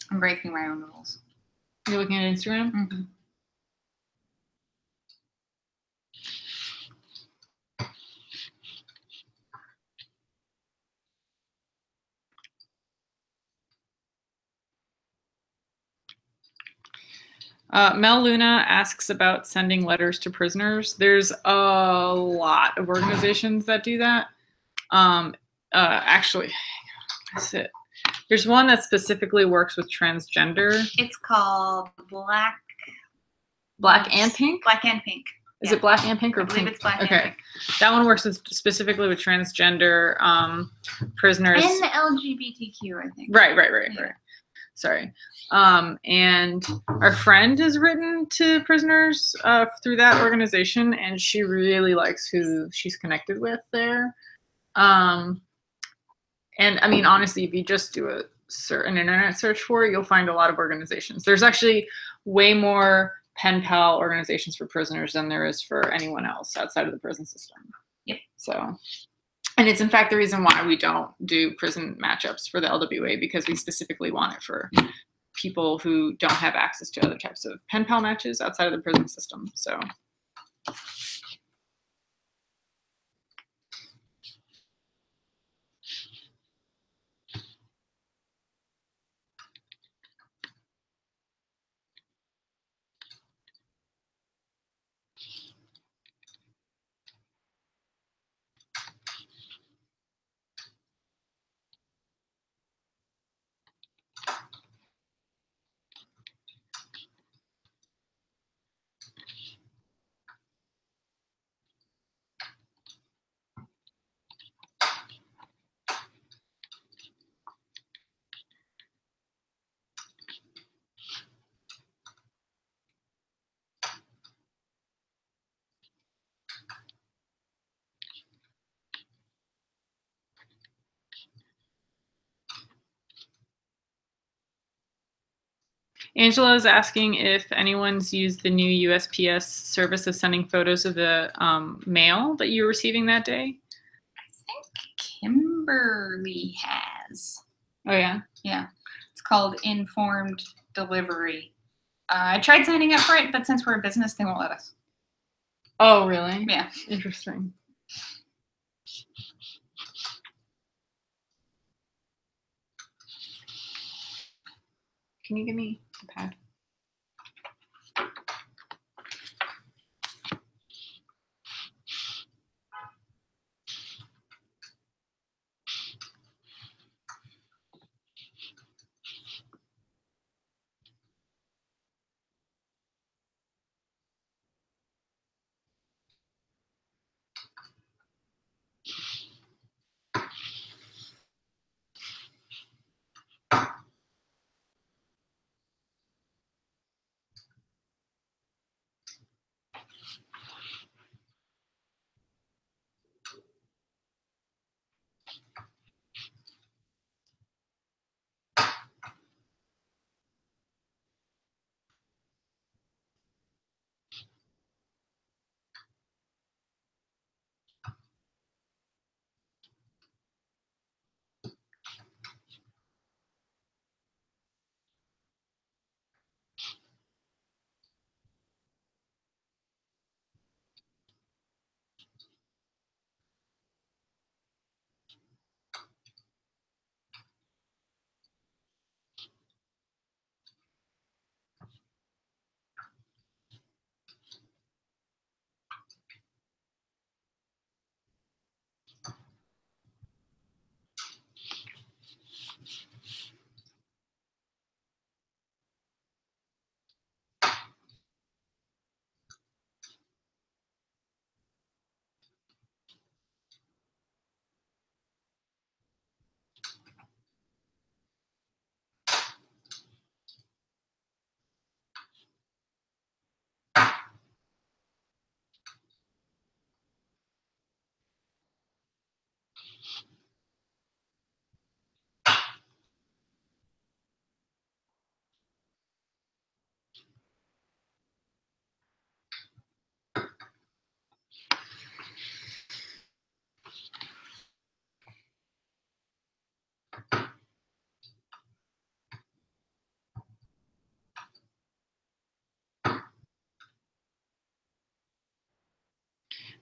I'm breaking my own rules. You're looking at Instagram? Mm-hmm. Mel Luna asks about sending letters to prisoners. There's a lot of organizations that do that. Actually, that's it. There's one that specifically works with transgender. It's called Black and Pink? Black and Pink. Is it Black and Pink or I believe Pink? it's Black Okay. and Pink. That one works specifically with transgender prisoners. And the LGBTQ, I think. Right. Yeah. Sorry. And our friend has written to prisoners through that organization, and she really likes who she's connected with there. And I mean, honestly, if you just do an internet search for it, you'll find a lot of organizations. There's actually way more pen pal organizations for prisoners than there is for anyone else outside of the prison system. Yep. So, and it's in fact the reason why we don't do prison matchups for the LWA, because we specifically want it for people who don't have access to other types of pen pal matches outside of the prison system. So. Angela is asking if anyone's used the new USPS service of sending photos of the mail that you were receiving that day. I think Kimberly has. Oh, yeah? Yeah. It's called Informed Delivery. I tried signing up for it, but since we're a business, they won't let us. Oh, really? Yeah. Interesting. Can you give me the pad?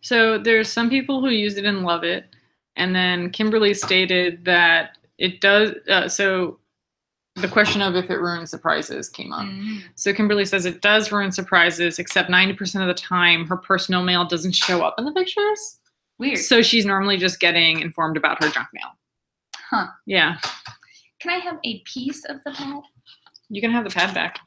So there's some people who use it and love it. And then Kimberly stated that it does. So the question of if it ruins surprises came up. So Kimberly says it does ruin surprises, except 90% of the time her personal mail doesn't show up in the pictures. Weird. So she's normally just getting informed about her junk mail. Huh. Yeah. Can I have a piece of the pad? You can have the pad back.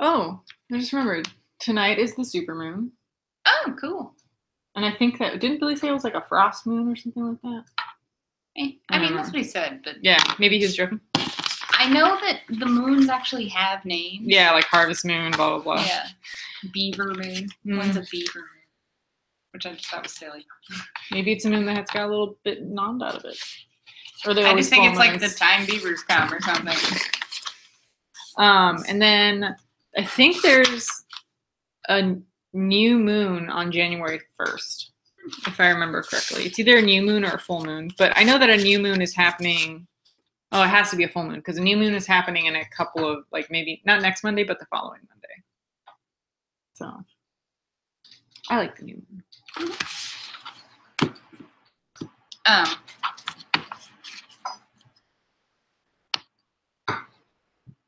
Oh, I just remembered. Tonight is the supermoon. Oh, cool. And I think that, didn't Billy say it was like a frost moon or something like that? I mean, that's what he said, but... Yeah, maybe he was joking. I know that the moons actually have names. Yeah, like harvest moon, blah, blah, blah. Yeah. Beaver moon. One's a beaver moon. Which I just thought was silly. Maybe it's a moon that's got a little bit nommed out of it. Or I just think it's like the time beavers come or something. And then I think there's a new moon on January 1st, if I remember correctly. It's either a new moon or a full moon, but I know that a new moon is happening. Oh, it has to be a full moon because a new moon is happening in a couple of, like, maybe not next Monday, but the following Monday. So I like the new moon.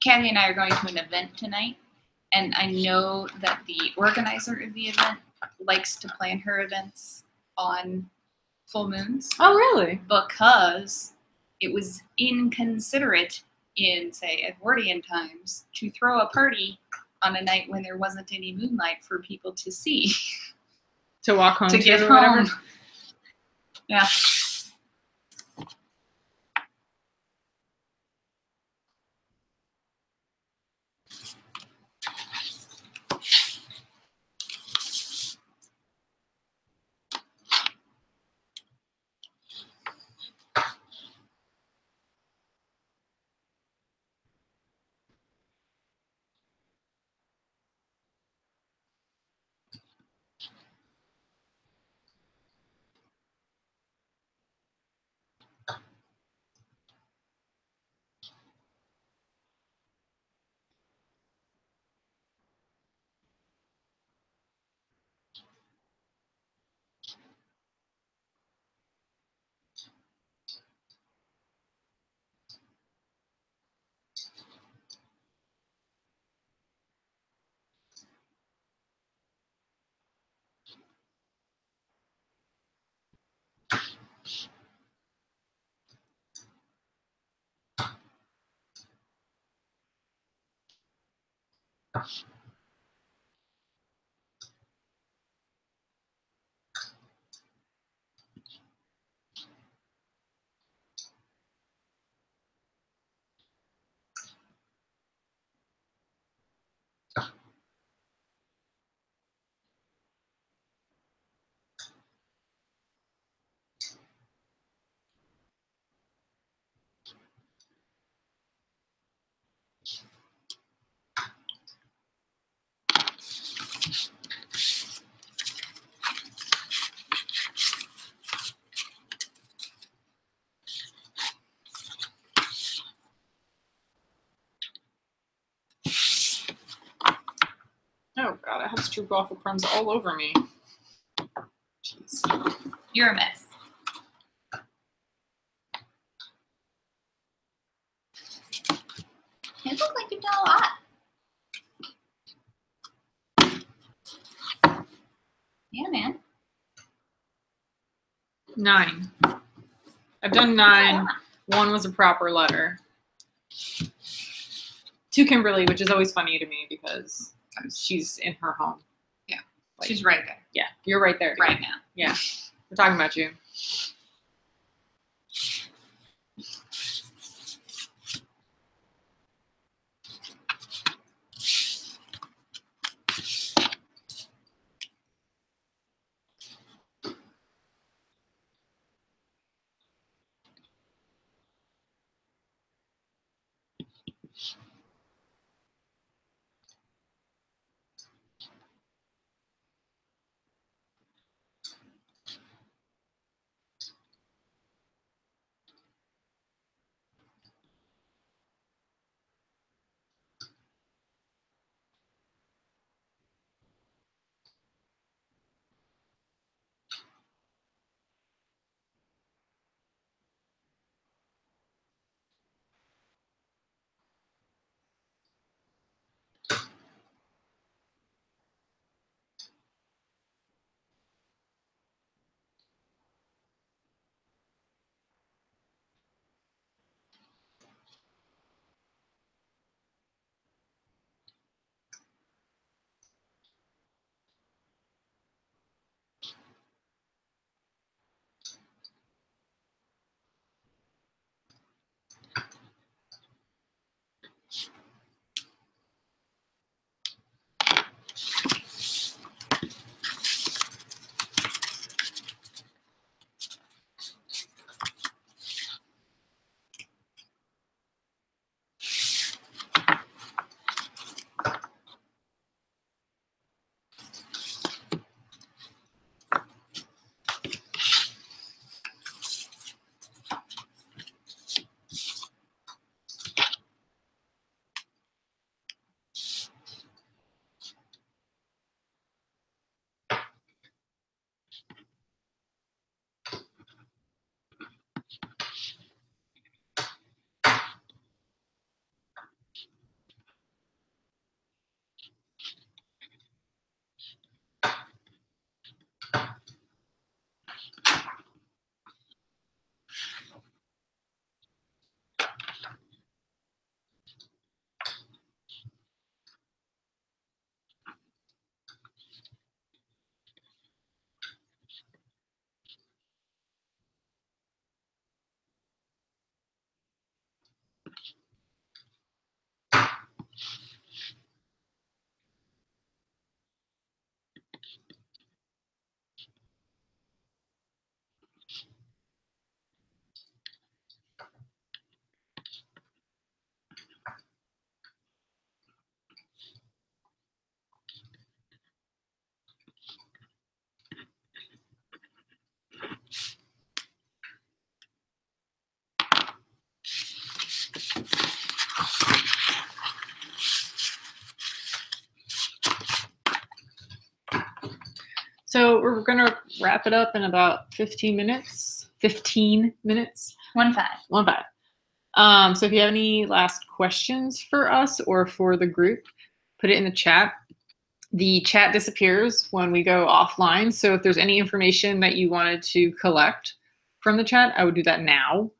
Kathy and I are going to an event tonight, and I know that the organizer of the event likes to plan her events on full moons. Oh, really? Because it was inconsiderate in, say, Edwardian times to throw a party on a night when there wasn't any moonlight for people to see. To walk home to get or home. whatever? Yeah. Oh, God, I have stroopwafel crumbs all over me. Jeez. You're a mess. It looks like you've done a lot. Yeah, man. 9. I've done 9. 1 was a proper letter. To Kimberly, which is always funny to me because she's in her home. Yeah. Like, she's right there. Yeah, you're right there. Right now. Yeah. We're talking about you. So we're going to wrap it up in about 15 minutes. 15 minutes. 1-5. 1-5. So if you have any last questions for us or for the group, put it in the chat. The chat disappears when we go offline. So if there's any information that you wanted to collect from the chat, I would do that now.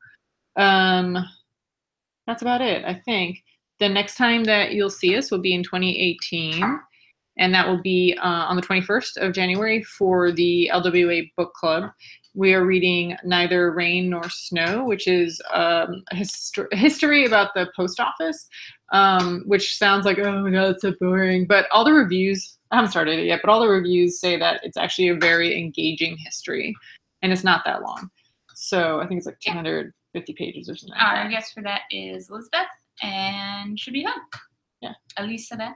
That's about it, I think. The next time that you'll see us will be in 2018. And that will be on the 21st of January for the LWA Book Club. We are reading Neither Rain Nor Snow, which is a history about the post office, which sounds like, oh my God, it's so boring. But all the reviews, I haven't started it yet, but all the reviews say that it's actually a very engaging history. And it's not that long. So I think it's like 250 pages or something. Our guest for that is Elizabeth, and should be fun. Yeah. Elizabeth.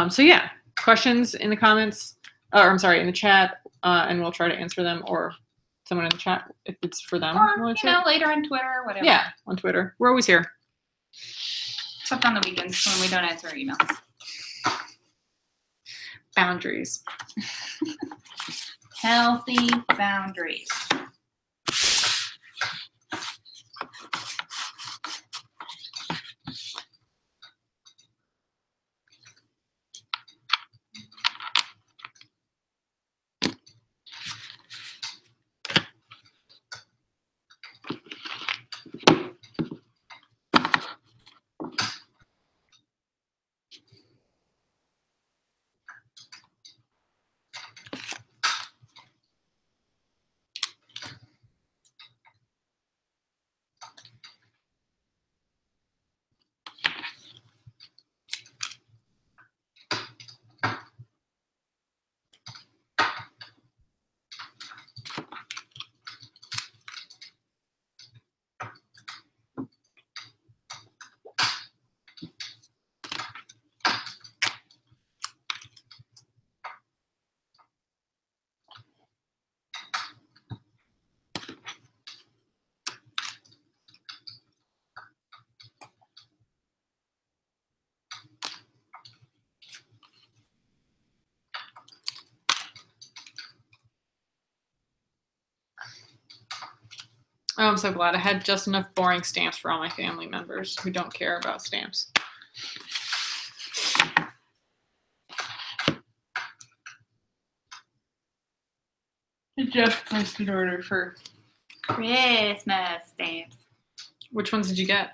So yeah, questions in the comments, or I'm sorry, in the chat, and we'll try to answer them, or someone in the chat if it's for them. Or, later on Twitter or whatever. Yeah, on Twitter. We're always here. Except on the weekends when we don't answer emails. Boundaries. Healthy boundaries. Oh, I'm so glad I had just enough boring stamps for all my family members who don't care about stamps. Jeff placed an order for Christmas stamps. Which ones did you get?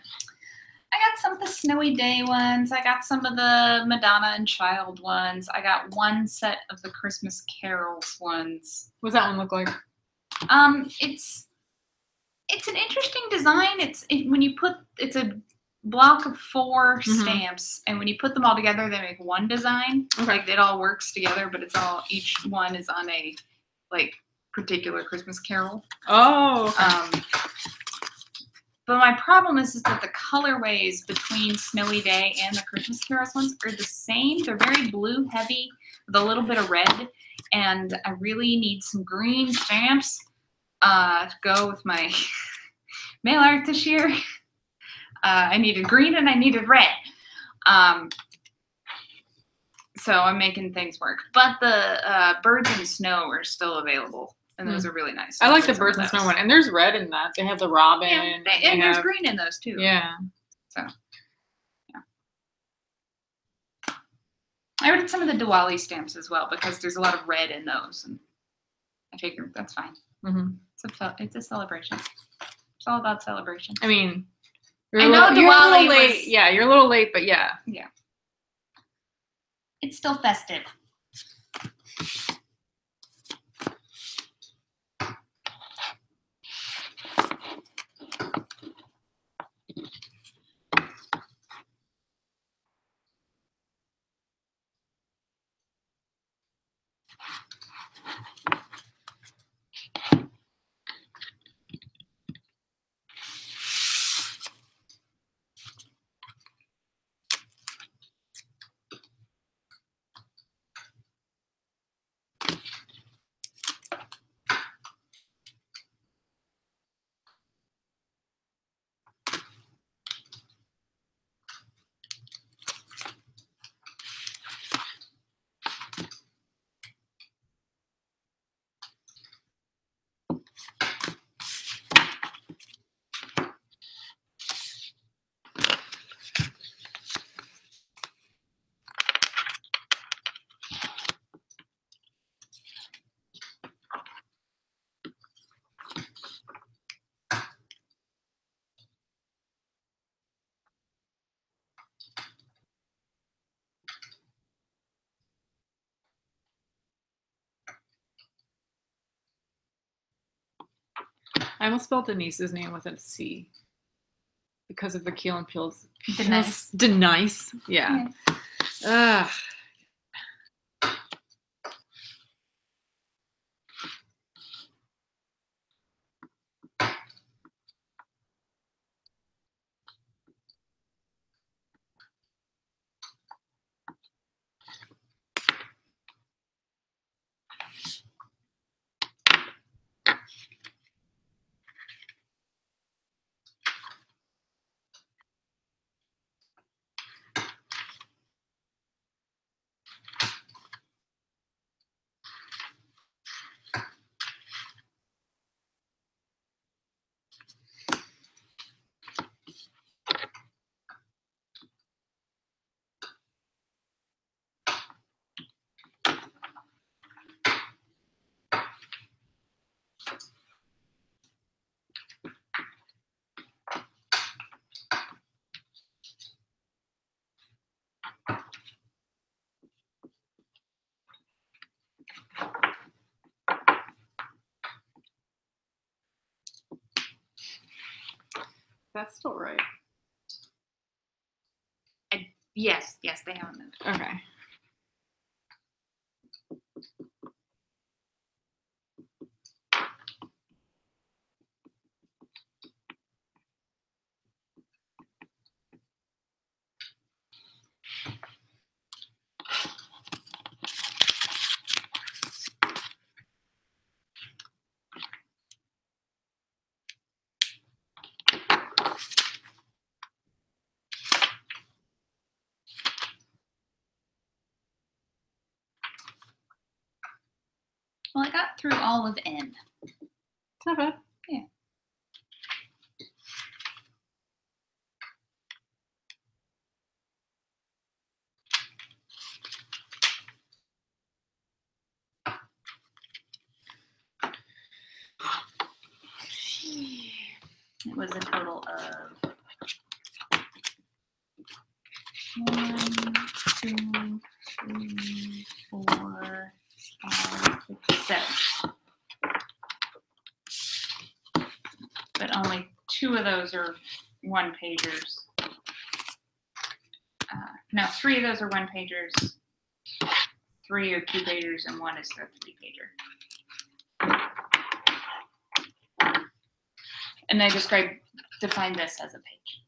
I got some of the Snowy Day ones. I got some of the Madonna and Child ones. I got one set of the Christmas Carols ones. What does that one look like? It's an interesting design. It's a block of 4 stamps, and when you put them all together, they make one design. Okay. Like it all works together, but each one is on a particular Christmas Carol. Oh. Okay. But my problem is that the colorways between Snowy Day and the Christmas Carols ones are the same. They're very blue heavy with a little bit of red, and I really need some green stamps to go with my mail art this year. I needed green and I needed red. So I'm making things work. But the Birds and Snow are still available. And those are really nice. I like the Birds and Snow one. And there's red in that. They have the robin. Yeah, and there's green in those too. Yeah. So, yeah. I ordered some of the Diwali stamps as well because there's a lot of red in those. And I figured that's fine. It's a celebration. It's all about celebration. I mean, I know Diwali late. Yeah, you're a little late, but yeah. Yeah. It's still festive. I almost spelled Denise's name with a C because of the Keel and Peele's. Denise. Denise. Yeah. Ugh. That's still right. Yes, they haven't moved. Okay. Well, I got through all of N. It's not bad. Yeah. It was a total of 1, 2, 3, 4, 5, 6, 7. But only 2 of those are one pagers. No, 3 of those are one pagers. 3 are 2 pagers, and 1 is the 3 pager. And I define this as a page.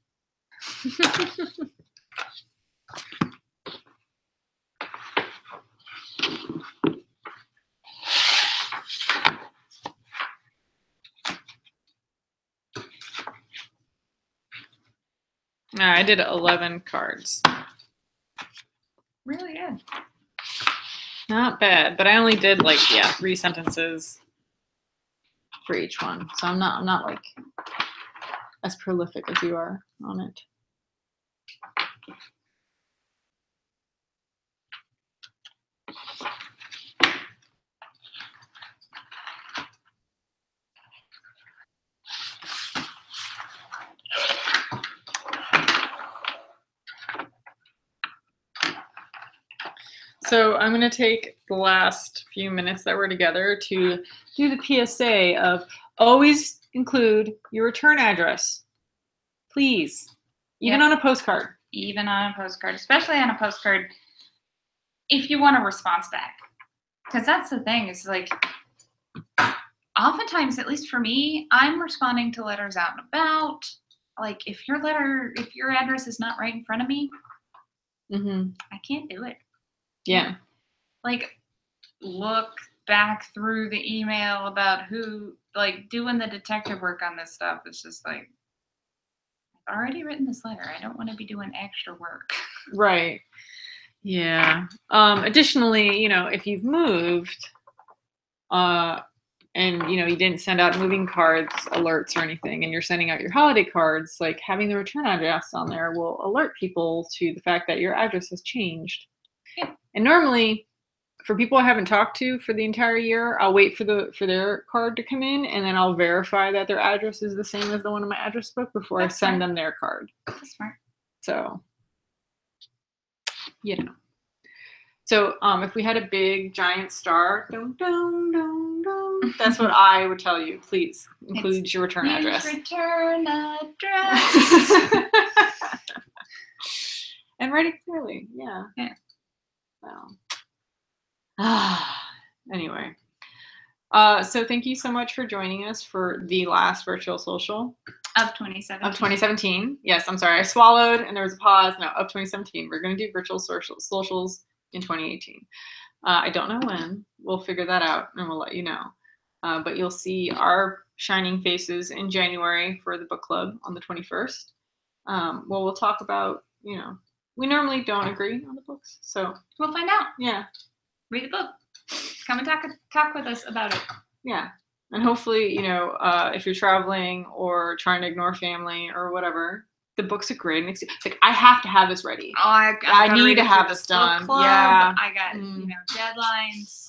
I did 11 cards. Really good. Not bad, but I only did like 3 sentences for each one, so I'm not like as prolific as you are on it. So I'm going to take the last few minutes that we're together to do the PSA of always include your return address. Please. Even on a postcard. Even on a postcard, especially on a postcard, if you want a response back. Because that's the thing, is like, oftentimes, at least for me, I'm responding to letters out and about. Like, if your address is not right in front of me, I can't do it. Yeah. Like, look back through the email about who, like, doing the detective work on this stuff. It's just like, I've already written this letter. I don't want to be doing extra work. Right. Yeah. Additionally, if you've moved, and you didn't send out moving cards alerts or anything, and you're sending out your holiday cards, like having the return address on there will alert people to the fact that your address has changed. Yeah. And normally, for people I haven't talked to for the entire year, I'll wait for their card to come in, and then I'll verify that their address is the same as the one in my address book before I send them their card. That's smart. So, So if we had a big giant star, dun, dun, dun, dun, that's what I would tell you. Please include your return address. Return address. And write it clearly. Yeah. Well. Anyway. So thank you so much for joining us for the last virtual social. Of 2017. Of 2017. Yes, I'm sorry. I swallowed and there was a pause. No, of 2017. We're going to do virtual socials in 2018. I don't know when. We'll figure that out and we'll let you know. But you'll see our shining faces in January for the book club on the 21st. We'll talk about, we normally don't agree on the books. So we'll find out. Yeah. Read the book. Come and talk with us about it. Yeah. And hopefully, if you're traveling or trying to ignore family or whatever, the book's a great excuse. Like, I have to have this ready. Oh, I need to have this done. Book club. Yeah. I got, deadlines.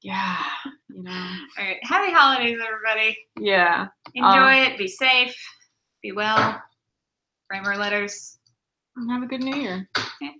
Yeah. All right. Happy holidays, everybody. Yeah. Enjoy it. Be safe. Be well. Write more letters. And have a good New Year. Okay.